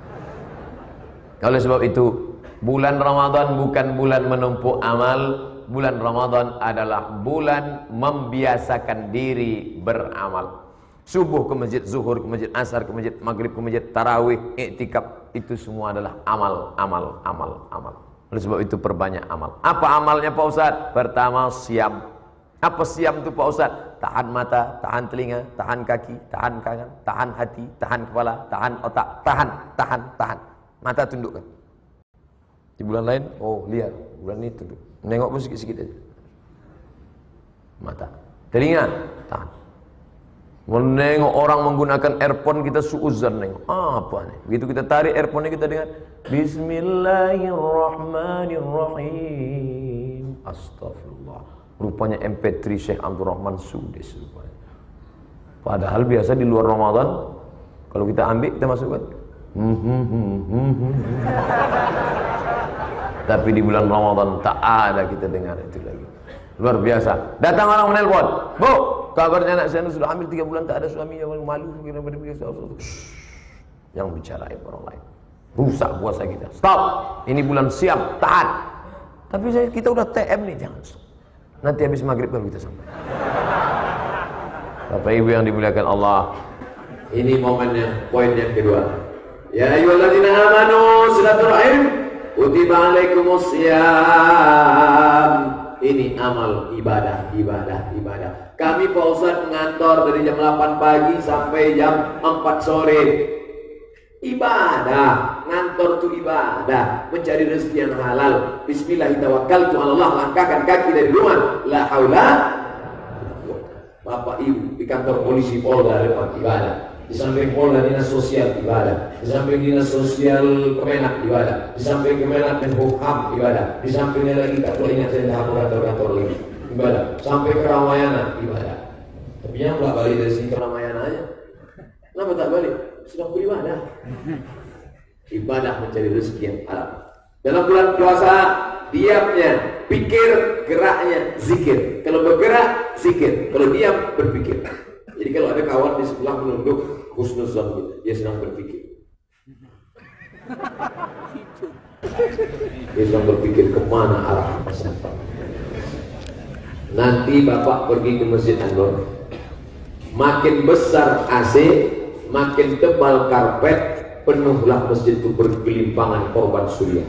Oleh sebab itu, bulan Ramadan bukan bulan menumpuk amal. Bulan Ramadan adalah bulan membiasakan diri beramal. Subuh ke masjid, zuhur ke masjid, asar ke masjid, maghrib ke masjid, tarawih, iktikaf, itu semua adalah amal. Oleh sebab itu perbanyak amal. Apa amalnya Pak Ustaz? Pertama, siam. Apa siam itu Pak Ustaz? Tahan mata, tahan telinga, tahan kaki, tahan tangan, tahan hati, tahan kepala, tahan otak, tahan. Mata tundukkan. Di bulan lain, oh lihat, bulan ini tunduk. Menengok pun sikit-sikit aja. Mata. Telinga, tahan. Menengok orang menggunakan earphone, kita suuzan nengok. Apa nih? Begitu kita tarik earphone kita dengar Bismillahirrahmanirrahim. Astagfirullah. rupanya MP3 Syekh Abdurrahman Sudais rupanya. Padahal biasa di luar Ramadan kalau kita ambil kita masukkan tapi di bulan Ramadan tak ada kita dengar itu lagi. Luar biasa. Datang orang menelpon, "Bu, kabarnya anak saya sudah hamil 3 bulan tak ada suaminya, malu daripada yang bicara orang lain. Rusak puasa kita. Stop. Ini bulan siam, taat. Tapi kita udah TM nih, jangan stop. Nanti habis maghrib baru kita sampai. Bapak Ibu yang dimuliakan Allah, ini momennya, poin yang kedua. Ya ayyuhalladzina amanu silaturahim kutiba alaikumus syiyam. Ini amal ibadah. Kami Pak Ustadz mengantor dari jam 8 pagi sampai jam 4 sore. Ibadah, ngantor itu ibadah, mencari rezeki yang halal. Bismillahirrahmanirrahim. Langkahkan kaki dari rumah. La haula. Bapak Ibu di kantor polisi Polda lewat ibadah. Di samping Polda dinas sosial ibadah, di samping dinas sosial Kemenak ibadah, di samping Kemenak Menhukam ibadah, di sampingnya lagi tak boleh ingat saya kantor lagi ibadah, sampai ke Ramayana ibadah. Tapi yang nggak balik dari sini ke Ramayana aja, kenapa tak balik? Sedang beribadah. Ibadah mencari rezeki yang halal. Dalam bulan puasa diamnya pikir, geraknya zikir. Kalau bergerak zikir, kalau diam berpikir. Jadi kalau ada kawan di sebelah menunduk husnuzon gitu, dia sedang berpikir. Dia sedang berpikir kemana arah masa. Nanti Bapak pergi ke Masjid An-Nur, makin besar AC, makin tebal karpet, penuhlah masjid itu bergelimpangan korban surya.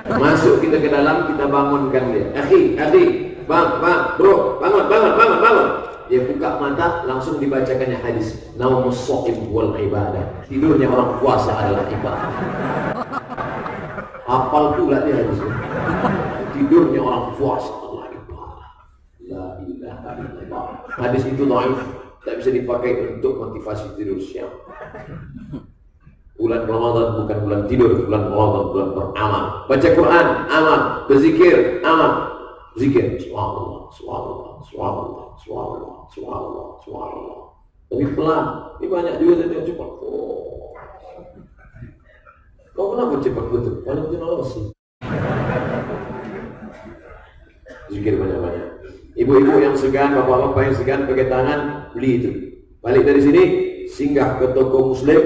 Masuk kita ke dalam, kita bangunkan dia. Akhi, bang, bro, bangun. Dia buka mata, langsung dibacakannya hadis. Naumus shaim wal ibadah. Tidurnya orang puasa adalah ibadah. Hafal pula dia hadis. Tidurnya orang puasa adalah ibadah. La ilaha illallah. Hadis itu dhaif, tak bisa dipakai untuk motivasi tidur siang. Bulan Ramadan bukan bulan tidur, bulan Ramadan bulan beramal. Baca Quran, amal. Berzikir, amal. Zikir, subhanallah. Tapi pelan. Ini banyak juga yang cepat. Kau kenapa cepat betul? Banyak betul sih. Zikir banyak-banyak. Ibu-ibu yang segan, bapak-bapak yang segan pakai tangan, beli itu. Balik dari sini, singgah ke toko Muslim,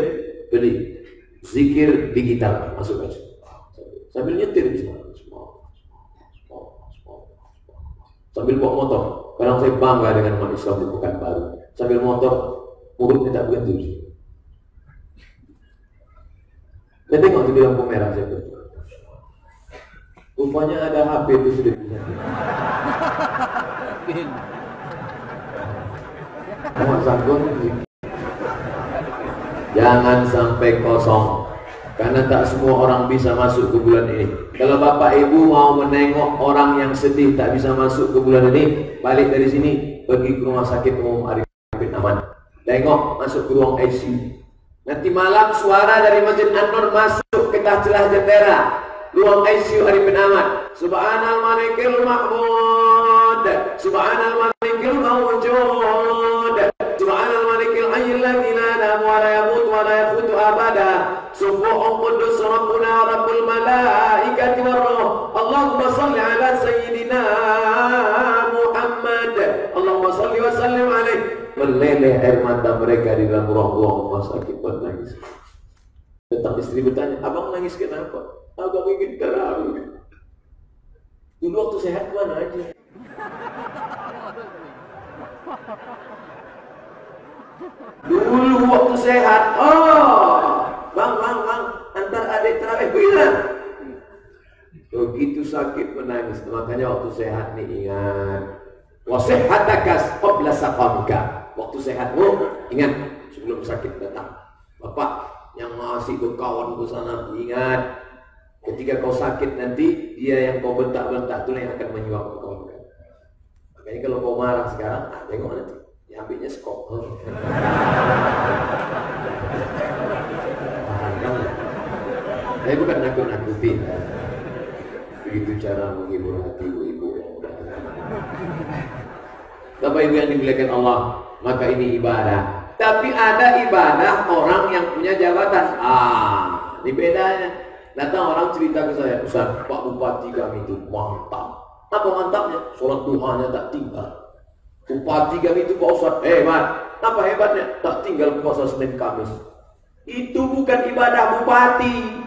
beli. Zikir digital, masuk aja. Sambil nyetir di sana. Sambil bawa motor. Kadang saya bangga dengan umat Islam di Pekanbaru. Sambil motor, mulutnya tak berhenti. Saya tengok di lampu merah saya betul. Rupanya ada HP itu sudah bisa. Muhammad Sanggun. Jangan sampai kosong, karena tak semua orang bisa masuk ke bulan ini. Kalau Bapak Ibu mau menengok orang yang sedih tak bisa masuk ke bulan ini, balik dari sini pergi ke rumah sakit umum Arifin Aman. Tengok masuk ke ruang ICU. Nanti malam suara dari Masjid An-Nur masuk ke celah jendela ruang ICU Arifin Aman. Subhanal Malikil Mahmud, Subhanal Malikil Mawjud, Subhanal Malikil Hayyil Ladzi la yanamu wa la yamut wa la yafutu abada. Subuhun Qudus Rabbuna Rabbul Malaikati Warruh. Allahumma salli ala Sayyidina Muhammad. Allahumma salli wa sallim alaihi. Meleleh air mata mereka di dalam ruang-ruang rumah sakit menangis. Tetap istri bertanya, abang nangis kenapa? Abang ingin tarawih. Dulu waktu sehat mana aja? Dulu waktu sehat, bang, antar adik terawih bilang. Begitu sakit menangis. Makanya waktu sehat nih ingat. Wasihhatakas qabla saqamika. Waktu sehatmu ingat sebelum sakit datang. Bapak yang masih berkawan ke sana ingat. Ketika kau sakit nanti dia yang kau bentak-bentak itu yang akan menyuap kau. Makanya kalau kau marah sekarang, tengok nanti. Ambilnya skop. Saya bukan nakut-nakutin. Begitu cara menghibur hati ibu-ibu. Bapak Ibu yang dimuliakan Allah, maka ini ibadah. Tapi ada ibadah orang yang punya jabatan. Ini bedanya. Datang orang cerita ke saya, Ustaz, Pak Bupati kami itu mantap. Apa mantapnya? Sholat duhanya tak tinggal. Bupati kami itu Pak Ustaz hebat. Apa hebatnya? Tak tinggal puasa Senin Kamis. Itu bukan ibadah bupati.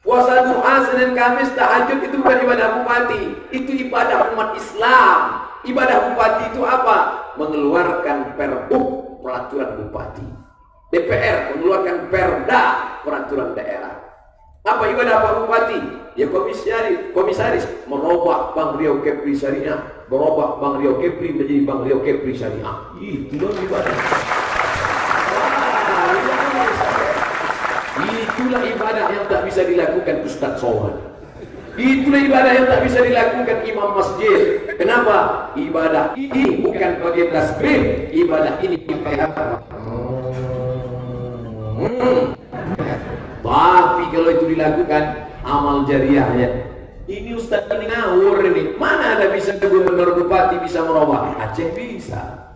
Puasa duha Senin Kamis tahajud itu bukan ibadah bupati. Itu ibadah umat Islam. Ibadah bupati itu apa? Mengeluarkan perbup peraturan bupati. DPR mengeluarkan perda peraturan daerah. Apa ibadah Pak Bupati? Ya komisaris merubah Bank Riau Kepri Syariah, merubah Bank Riau Kepri menjadi Bank Riau Kepri Syariah. Itulah ibadah. Itulah ibadah yang tak bisa dilakukan Ustaz Somad. Itulah ibadah yang tak bisa dilakukan imam masjid. Kenapa? Ibadah ini bukan bagian tasbih. Ibadah ini apa? Tapi kalau itu dilakukan amal jariahnya. Ini Ustaz ini ngawur ini. Mana ada bisa gubernur bupati bisa merubah? Aceh bisa.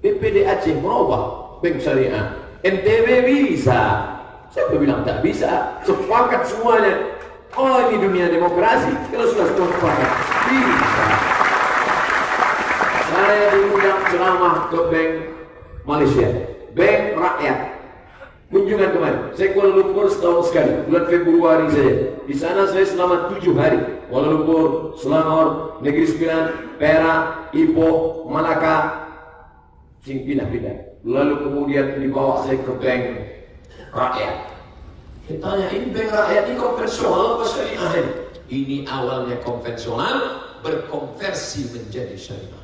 DPD Aceh merubah Bank Syariah. NTB bisa. Siapa bilang tak bisa? Sepakat semuanya. Oh, ini dunia demokrasi. Kalau sudah semua sepakat, bisa. Saya diundang ceramah ke Bank Malaysia, Bank Rakyat. Kunjungan kemarin, saya Kuala Lumpur setahun sekali, bulan Februari saja. Di sana saya selama 7 hari. Kuala Lumpur, Selangor, Negeri Sembilan, Perak, Ipoh, Malaka, pindah-pindah. Lalu kemudian dibawa saya ke Bank Rakyat. Saya tanya, ini Bank Rakyat ini konvensional apa syariah? Ini awalnya konvensional, berkonversi menjadi syariah.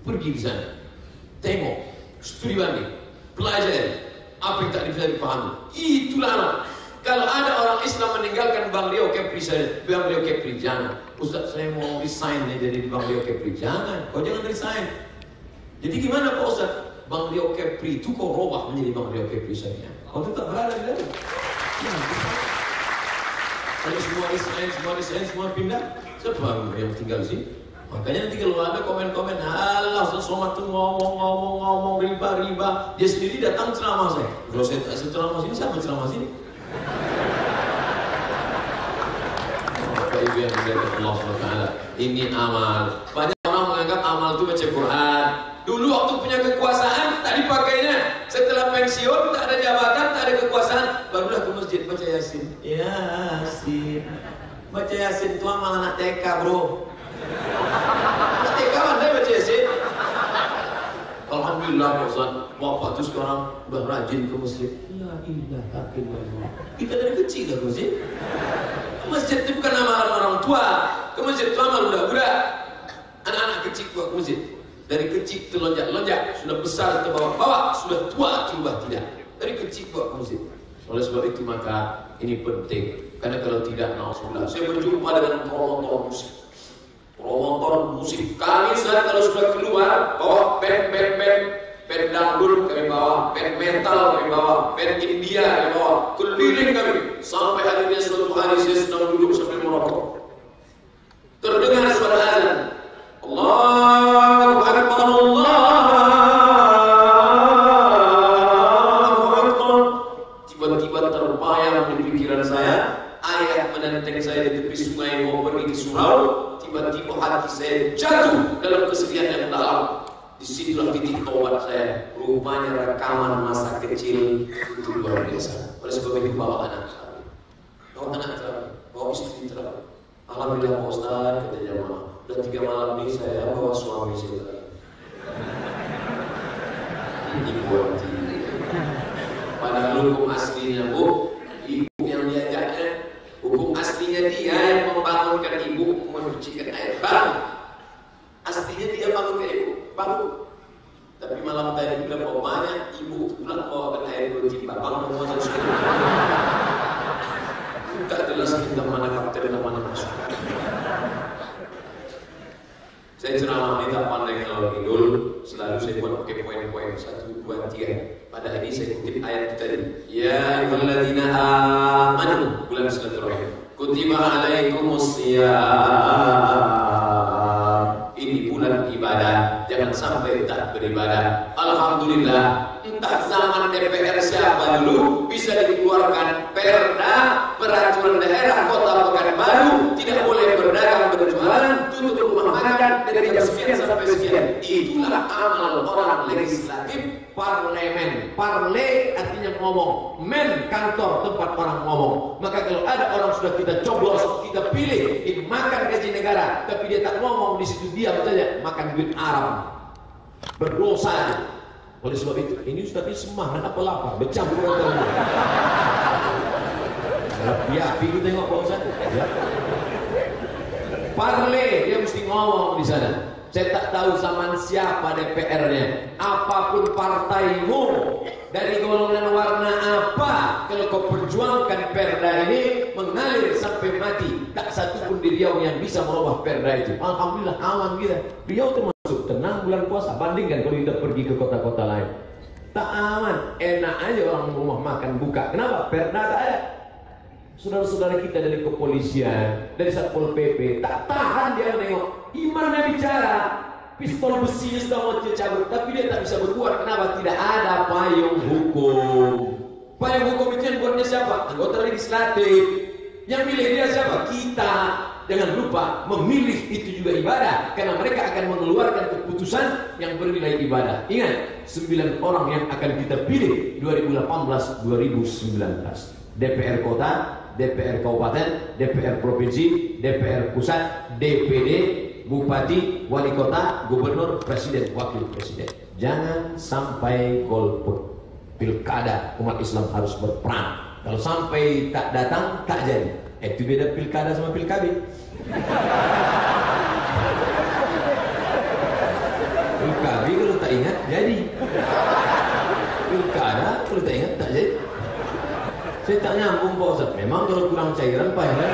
Pergi ke sana, tengok, studi banding, pelajari. Apa yang tak bisa dipahami? Itulah. Kalau ada orang Islam meninggalkan Bank Riau Kepri saja, Bank Riau Kepri jangan. Ustaz, saya mau resign jadi di Bank Riau Kepri. Jangan, kau jangan resign. Jadi gimana Pak Ustaz? Bank Riau Kepri itu kau robah menjadi Bank Riau Kepri saja. Kau tetap berada di dalam. Kalau semua resign, semua pindah, siapa yang tinggal di sini? Makanya nanti kalau ada komen-komen, alah Ustaz Somad tuh ngomong riba, dia sendiri datang ceramah saya. Kalau saya tak ceramah sini, siapa ceramah sini? Bapak Ibu yang dimuliakan Allah SWT, ini amal. Banyak orang menganggap amal itu baca Quran. Dulu waktu punya kekuasaan, tak dipakainya. Setelah pensiun, tak ada jabatan, tak ada kekuasaan, barulah ke masjid baca Yasin. Yasin. Baca Yasin itu amal anak TK, bro. Kawan saya baca Yasin. Alhamdulillah Pak Ustaz, bapak tu sekarang udah rajin ke masjid. La ilaha illallah. Kita dari kecil dah ke masjid. Masjid itu bukan amalan orang tua. Ke masjid itu amal budak-budak. Anak-anak kecil ke masjid. Dari kecil terlonjak-lonjak, sudah besar terbawa-bawa, sudah tua terubah tidak. Dari kecil ke masjid. Oleh sebab itu maka ini penting. Karena kalau tidak, na'udzubillah. Saya berjumpa dengan promotor musik. Promotor musik kami saat kalau sudah keluar bawa band dangdut kami bawa, band metal kami bawa, band India kami bawa, keliling kami sampai akhirnya suatu hari saya sedang duduk sambil merokok. Terdengar suara azan, Allahu Akbar, Allahu Akbar. Tiba-tiba terbayang di pikiran saya ayat menenteng saya di tepi sungai mau pergi ke surau. Tiba-tiba hati saya jatuh dalam kesedihan yang dalam. Disitulah titik taubat saya. Rupanya rekaman masa kecil itu luar biasa. Oleh sebab itu bawa anak saya, bawa anak saya, bawa istri saya. Alhamdulillah Pak Ustaz, kata jamaah, udah 3 malam ini saya bawa suami saya. Ini buat padahal hukum aslinya bu, ibu yang diajaknya, hukum aslinya dia yang membangunkan ibu mencucikan air baru. Aslinya dia bangunkan ibu baru. Tapi malam tadi juga pokoknya ibu pulang bawakan air bertimba bangun macam sekali. Tak jelas kita mana kapten dan mana masuk. Saya ceramah minta pandai kalau tidur, selalu saya buat pakai poin-poin 1, 2, 3. Pada hari ini saya kutip ayat tadi. Ya ayyuhalladzina amanu, bulan silaturahim. Kutiba alaikumus shiyam. Ini ibadah, jangan sampai tak beribadah. Alhamdulillah, entah zaman DPR siapa dulu bisa dikeluarkan perda peraturan daerah Kota Pekanbaru tidak boleh berdagang berjualan, tutup rumah makan dari jam sekian sampai sekian. Itulah amal orang legislatif. Parlemen, parle artinya ngomong, men kantor tempat orang ngomong. Maka kalau ada orang sudah kita coblos, kita pilih, makan gaji negara, tapi dia tak ngomong di situ, diam saja, makan duit haram, berdosa. Oleh sebab itu, ini Ustaz ini semangat apa lapar, bercampur antara. Ya, pergi tengok Pak Ustaz. Ya. Parle, dia mesti ngomong di sana. Saya tak tahu zaman siapa DPR-nya. Apapun partaimu, dari golongan warna apa, kalau kau perjuangkan perda ini mengalir sampai mati, tak satu pun di Riau yang bisa merubah perda itu. Alhamdulillah aman kita. Riau termasuk tenang bulan puasa. Bandingkan kalau kita pergi ke kota-kota lain. Tak aman, enak aja orang rumah makan buka. Kenapa? Perda tak ada. Saudara-saudara kita dari kepolisian, dari Satpol PP, tak tahan dia menengok. Imannya bicara, pistol besinya sudah mau dicabut, tapi dia tak bisa berbuat. Kenapa? Tidak ada payung hukum. Payung hukum itu yang buatnya siapa? Anggota legislatif. Yang milih dia siapa? Kita. Jangan lupa, memilih itu juga ibadah, karena mereka akan mengeluarkan keputusan yang bernilai ibadah. Ingat, 9 orang yang akan kita pilih 2018-2019. DPR Kota, DPR Kabupaten, DPR Provinsi, DPR Pusat, DPD, Bupati, Wali Kota, Gubernur, Presiden, Wakil Presiden. Jangan sampai golput. Pilkada umat Islam harus berperan. Kalau sampai tak datang, tak jadi. Itu beda pilkada sama pilkada. Pilkada kalau tak ingat, jadi. Pilkada kalau tak ingat, tak jadi. Saya tak nyambung Pak Ustaz. Memang kalau kurang cairan payahnya.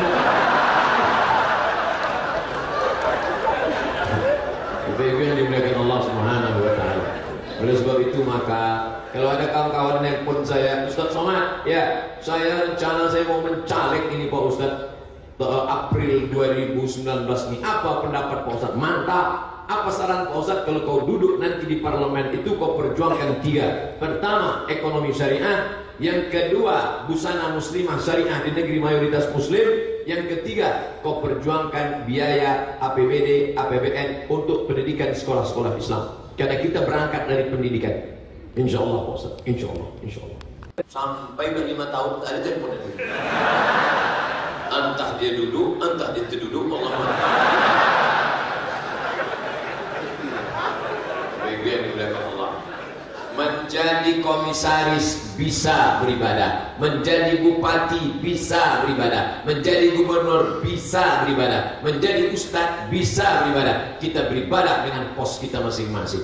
Ibu yang dimuliakan Allah Subhanahu wa taala. Oleh sebab itu maka kalau ada kawan-kawan nelpon saya, Ustaz Somad, ya, saya rencana saya mau mencalek ini Pak Ustaz. April 2019 ini. Apa pendapat Pak Ustaz? Mantap. Apa saran Pak Ustaz kalau kau duduk nanti di parlemen itu kau perjuangkan 3. Pertama, ekonomi syariah. Yang kedua, busana muslimah syariah di negeri mayoritas muslim. Yang ketiga, kau perjuangkan biaya APBD, APBN untuk pendidikan sekolah-sekolah Islam. Karena kita berangkat dari pendidikan. Insya Allah Pak Ustaz, insya Allah, insya Allah. Sampai 5 tahun tak ada telepon itu. Entah dia duduk, entah dia terduduk, Allah menjadi komisaris bisa beribadah, menjadi bupati bisa beribadah, menjadi gubernur bisa beribadah, menjadi ustadz bisa beribadah. Kita beribadah dengan pos kita masing-masing.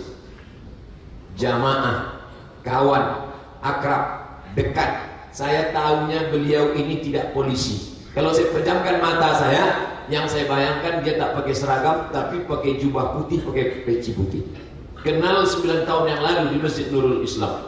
Jamaah, kawan, akrab, dekat. Saya tahunya beliau ini tidak polisi. Kalau saya pejamkan mata saya, yang saya bayangkan dia tak pakai seragam, tapi pakai jubah putih, pakai peci putih. Kenal 9 tahun yang lalu di Masjid Nurul Islam,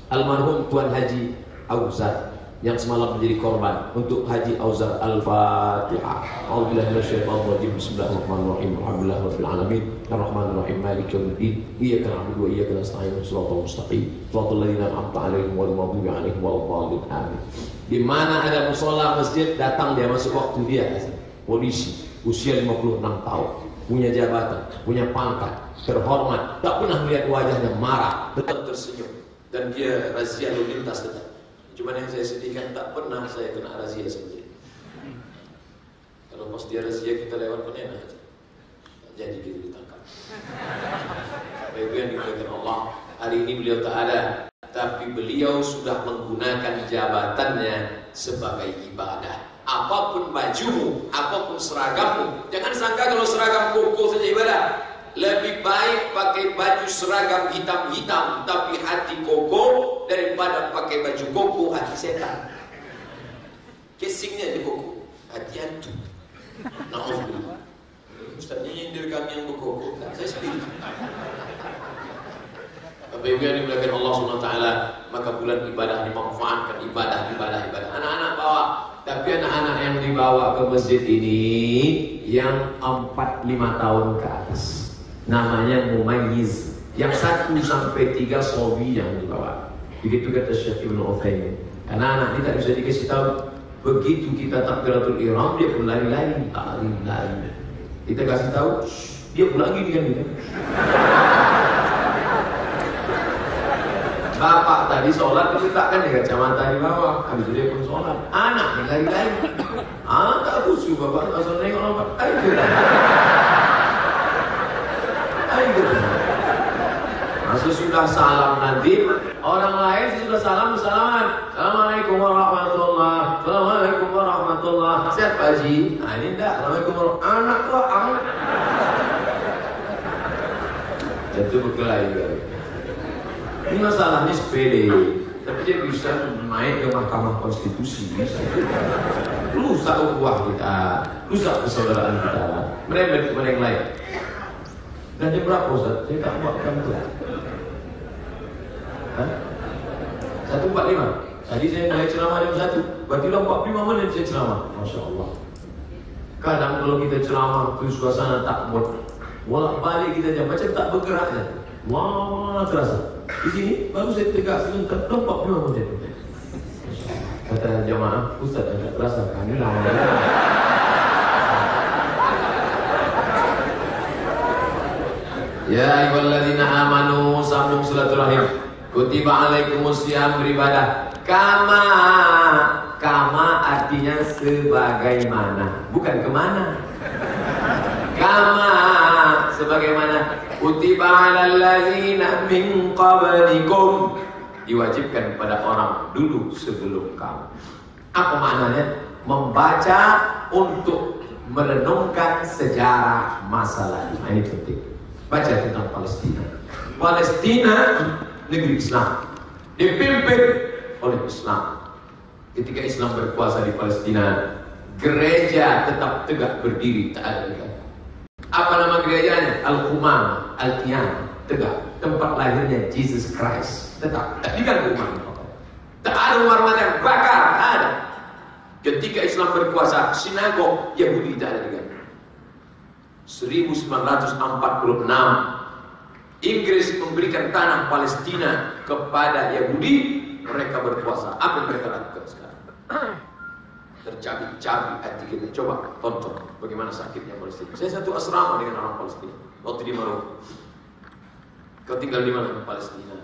almarhum Tuan Haji Auzar yang semalam menjadi korban. Untuk Haji Auzar, Al-Fatihah. A'udzubillahi minasyaitonir rajim. Bismillahirrahmanirrahim. Alhamdulillahirabbil alamin. Arrahmanirrahim. Maliki yaumiddin. Iyyaka na'budu wa iyyaka nasta'in. Shiratal mustaqim. Shiratal ladzina an'amta 'alaihim ghairil maghdubi 'alaihim waladdallin. Amin. Di mana ada mushola masjid, datang dia masuk waktu dia. Polisi, usia 56 tahun, punya jabatan, punya pangkat, terhormat, tak pernah melihat wajahnya marah, tetap tersenyum, dan dia razia lalu lintas tetap. Cuma yang saya sedihkan, tak pernah saya kena razia seperti itu. Kalau pas dia razia kita lewat pun enak aja, tak jadi kita ditangkap. Bapak-ibu yang dimuliakan Allah, hari ini beliau tak ada, tapi beliau sudah menggunakan jabatannya sebagai ibadah. Apapun bajumu, apapun seragammu, jangan sangka kalau seragam koko saja ibadah. Lebih baik pakai baju seragam hitam-hitam tapi hati koko daripada pakai baju koko hati setan. Casingnya di koko, hati hantu. Na'udzubillah. Ustaznya nyindir kami yang berkoko, saya sendiri. Bapak Ibu yang dimuliakan Allah SWT, maka bulan ibadah dimanfaatkan, ibadah. Anak-anak bawa, tapi anak-anak yang dibawa ke masjid ini yang 4-5 tahun ke atas. namanya mumayyiz. Yang 1 sampai 3 sobi yang dibawa. Begitu kata Syekh Ibnu Utsaimin. Karena anak ini tak bisa dikasih tahu. Begitu kita takbiratul ihram, dia pun lari-lari. Kita kasih tahu, dia pun lagi kan gitu. Bapak tadi sholat, letakkan di kacamata di bawah. Habis itu dia pun sholat. Anak lari-lari. Anak tak khusyuk, bapak langsung nengok lompat. Ayo. Masuk sudah salam nanti, orang lain sudah salam bersalaman. Assalamualaikum warahmatullahi wabarakatuh. Assalamualaikum warahmatullahi wabarakatuh. Siap Pak Haji? Nah ini enggak. Assalamualaikum warahmatullahi wabarakatuh. Anak jatuh berkelahi. Ini masalahnya sepele, tapi dia bisa naik ke Mahkamah Konstitusi. Rusak ukhuwah kita, rusak persaudaraan kita, merembet kepada yang lain. Dan jam berapa Ustaz? Saya tak buat kamu. 1:45. Tadi saya mulai ceramah jam 1. Berarti 45 menit saya ceramah. Masya Allah. Kadang kalau kita ceramah, suasana tak buat bolak-balik kita jam macam tak bergeraknya. Wah, terasa. Di sini baru saya tegak sebentar 45 menit. Kata jamaah, Ustaz tak terasa kami lama. Ya ayyuhalladzina amanu, sambung silaturahim. Kutiba alaikumusiyam beribadah. Kama artinya sebagaimana, bukan kemana. Kama sebagaimana. Kutiba alal ladzina min qablikum, diwajibkan kepada orang dulu sebelum kamu. Apa maknanya? Membaca untuk merenungkan sejarah masa lalu. Ini penting. Baca tentang Palestina. Palestina negeri Islam, dipimpin oleh Islam. Ketika Islam berkuasa di Palestina, gereja tetap tegak berdiri, tak ada lagi. Apa nama gerejanya? Al-Qumamah, Al-Qiyamah, tegak. Tempat lahirnya Jesus Christ, tetap. Tak diganggu umat. Tak ada umat yang bakar, ada. Ketika Islam berkuasa, sinagog Yahudi tak ada diganggu. 1946 Inggris memberikan tanah Palestina kepada Yahudi, mereka berkuasa. Apa yang mereka lakukan sekarang? Tercabik-cabik hati kita. Coba tonton bagaimana sakitnya Palestina. Saya satu asrama dengan orang Palestina waktu di Maroko. Kau tinggal di mana? Palestina.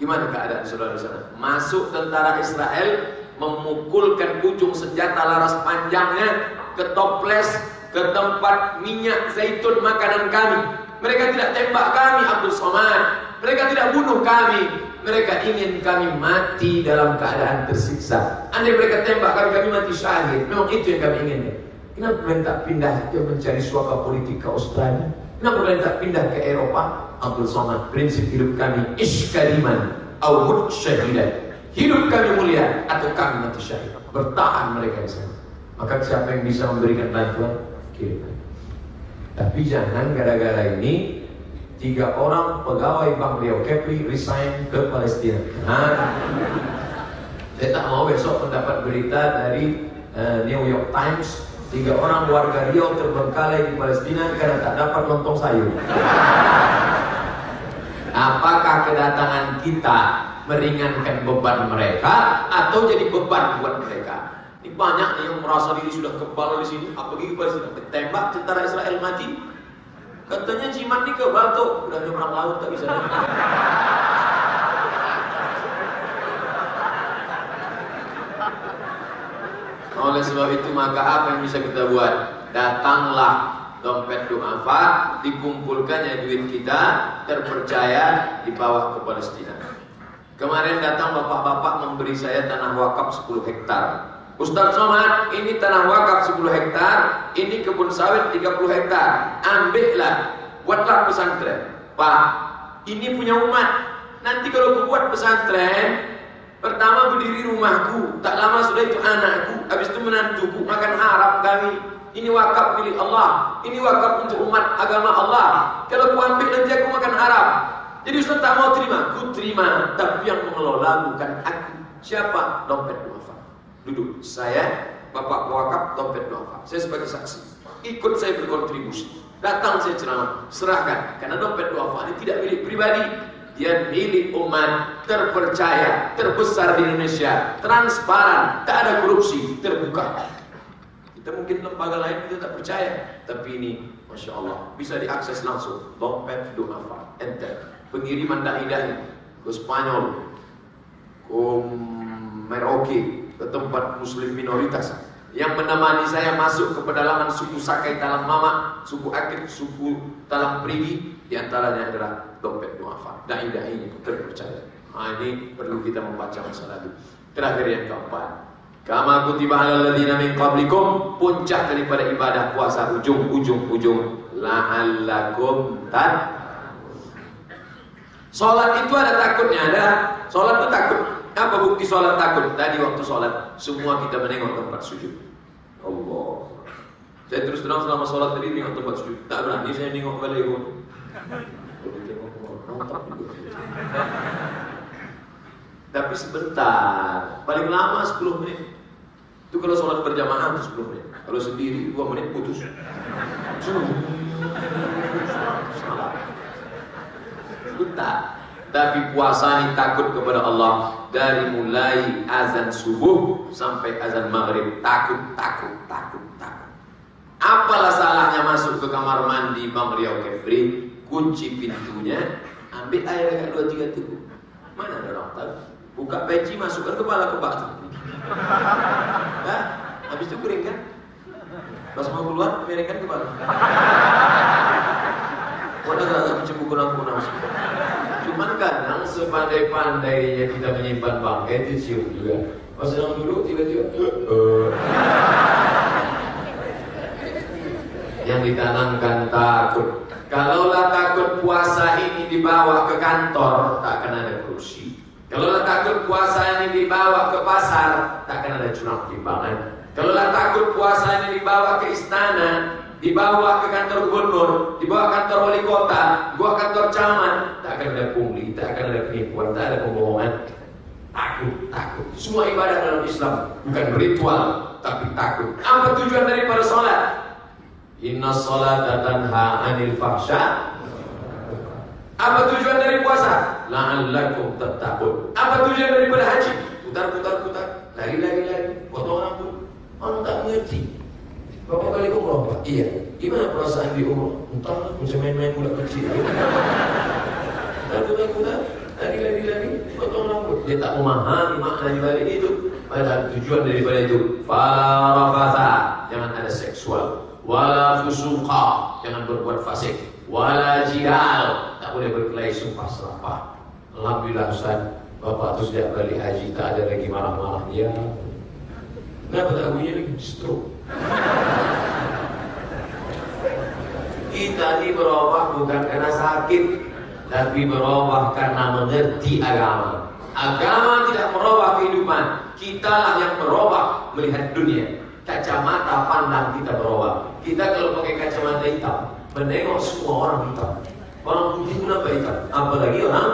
Gimana keadaan saudara di sana? Masuk tentara Israel, memukulkan ujung senjata laras panjangnya ke toples, ke tempat minyak zaitun makanan kami. Mereka tidak tembak kami, Abdul Somad. Mereka tidak bunuh kami. Mereka ingin kami mati dalam keadaan tersiksa. Andai mereka tembak kami mati syahid. Memang itu yang kami inginkan. Kenapa kalian tak pindah ke mencari suaka politik ke Australia? Kenapa kalian tak pindah ke Eropa? Abdul Somad, prinsip hidup kami iskariman au mut syahidan. Hidup kami mulia atau kami mati syahid. Bertahan mereka di sana. Maka siapa yang bisa memberikan bantuan? Kirimkan. Tapi jangan gara-gara ini 3 orang pegawai Bank Riau Kepri resign ke Palestina. Saya tak mau besok mendapat berita dari New York Times 3 orang warga Riau terbengkalai di Palestina karena tak dapat lontong sayur. Apakah kedatangan kita meringankan beban mereka atau jadi beban buat mereka? Ini banyak nih yang merasa diri sudah kebal di sini, apalagi Palestina. Ditembak tentara Israel mati. Katanya jimat nih kebal tuh, udah nyebrang laut tak bisa. Oleh sebab itu maka apa yang bisa kita buat? Datanglah dompet du'afa, dikumpulkannya duit kita, terpercaya dibawa ke Palestina. Kemarin datang bapak-bapak memberi saya tanah wakaf 10 hektar. Ustaz Somad, ini tanah wakaf 10 hektar, ini kebun sawit 30 hektar. Ambillah, buatlah pesantren. Pak, ini punya umat. Nanti kalau buat pesantren, pertama berdiri rumahku, tak lama sudah itu anakku, habis itu menantuku, makan harap kami. Ini wakaf milik Allah, ini wakaf untuk umat agama Allah. Kalau ku ambil nanti aku makan harap. Jadi Ustaz tak mau terima, ku terima, tapi yang mengelola bukan aku. Siapa? Dompet du'afa. Duduk, saya, bapak wakaf, dompet du'afa. Saya sebagai saksi, ikut saya berkontribusi. Datang saya ceramah, serahkan. Karena dompet duafa ini tidak milik pribadi, dia milik umat, terpercaya, terbesar di Indonesia, transparan, tak ada korupsi, terbuka. Kita mungkin lembaga lain kita tak percaya, tapi ini Masya Allah bisa diakses langsung. Dompet duafa, enter. Pengiriman dai-dai ke Spanyol, ke Merauke, ke tempat muslim minoritas. Yang menemani saya masuk ke pedalaman suku Sakai Talang Mama, suku Akit, suku Talang Perigi, diantaranya adalah dompet duafa. Dai-dainya terpercaya. Nah, ini perlu kita membaca masalah itu. Terakhir yang keempat, kama kutiba alal ladzina min qablikum, puncak daripada ibadah puasa, ujung la'allakum tattaqun. Salat itu ada takutnya, ada. Salat itu takut. Apa bukti sholat takut? Tadi waktu sholat semua kita menengok tempat sujud. Allah. Saya terus terang selama sholat tadi tengok tempat sujud. Tak berani saya nengok balik pun. Tapi sebentar, paling lama 10 menit. Itu kalau sholat berjamaah itu 10 menit. Kalau sendiri 2 menit putus. Sebentar. Tapi puasa ini takut kepada Allah. Dari mulai azan subuh sampai azan maghrib, takut. Apalah salahnya masuk ke kamar mandi Bang Riau Kefri, kunci pintunya, ambil air agak 2-3 teguk. Mana ada orang tahu? Buka peci, masukkan kepala ke batu. Habis itu keringkan. Pas mau keluar, miringkan kepala. Wadah agak mencembuk kunang-kunang. Cuman kadang sepandai-pandainya kita menyimpan bangkai itu cium juga. Pas sedang dulu tiba-tiba yang ditanamkan takut. Kalaulah takut puasa ini dibawa ke kantor, tak akan ada korupsi. Kalaulah takut puasa ini dibawa ke pasar, tak akan ada curang timbangan. Kalaulah takut puasa ini dibawa ke istana, dibawa ke kantor gubernur, dibawa kantor wali kota, dibawa kantor camat, tak akan ada pungli, tak akan ada penipuan, tak ada pembohongan. Takut. Semua ibadah dalam Islam bukan ritual, tapi takut. Apa tujuan daripada sholat? Inna sholata tanha anil fahsya. Apa tujuan dari puasa? La'allakum tattaqun. Apa tujuan daripada haji? Putar, lari, potong rambut. Orang tak mengerti. Berapa kali umroh, Pak? Iya. Gimana perasaan di umroh? Entah, macam main-main budak kecil. Putar, lari, potong rambut. Dia tak memahami makna di balik itu. Padahal tujuan daripada itu, fala rafatha, jangan ada seksual. Wala fusuqa, jangan berbuat fasik. Wala jidal, tak boleh berkelahi sumpah serapah. Alhamdulillah Ustaz, Bapak tu sejak balik haji tak ada lagi marah-marah. Ya. Kenapa tak bunyi lagi? Stroke. Kita ini berubah bukan karena sakit, tapi berubah karena mengerti agama. Agama tidak merubah kehidupan. Kitalah yang berubah melihat dunia. Kacamata pandang kita berubah. Kita kalau pakai kacamata hitam, menengok semua orang hitam. Orang putih kenapa hitam? Apalagi orang.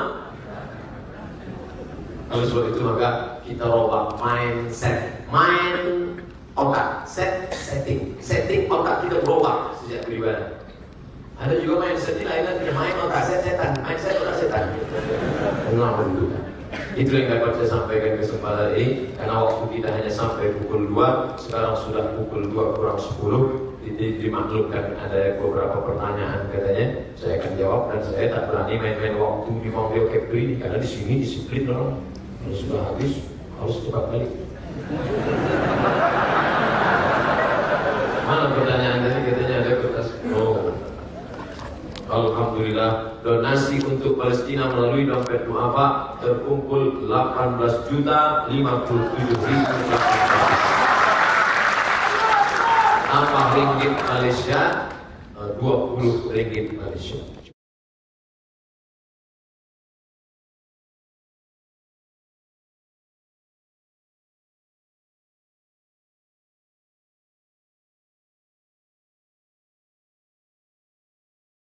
Oleh sebab itu maka kita rubah mindset, otak, setting otak kita berubah sejak beribadah. Ada juga mindset lain lagi, otak setan, mindset otak setan. Alhamdulillah. Itu yang dapat saya sampaikan kesempatan ini. Karena waktu kita hanya sampai pukul 2, sekarang sudah pukul 2 kurang 10. Dimaklumkan ada beberapa pertanyaan katanya, saya akan jawab dan saya tak berani main-main waktu di Bang Kepri karena di sini disiplin orang. Kalau sudah habis harus cepat balik. Mana pertanyaan tadi katanya ada kertas. Oh. Alhamdulillah, donasi untuk Palestina melalui dompet duafa terkumpul 18.057.000. Tambah ringgit Malaysia 20 ringgit Malaysia.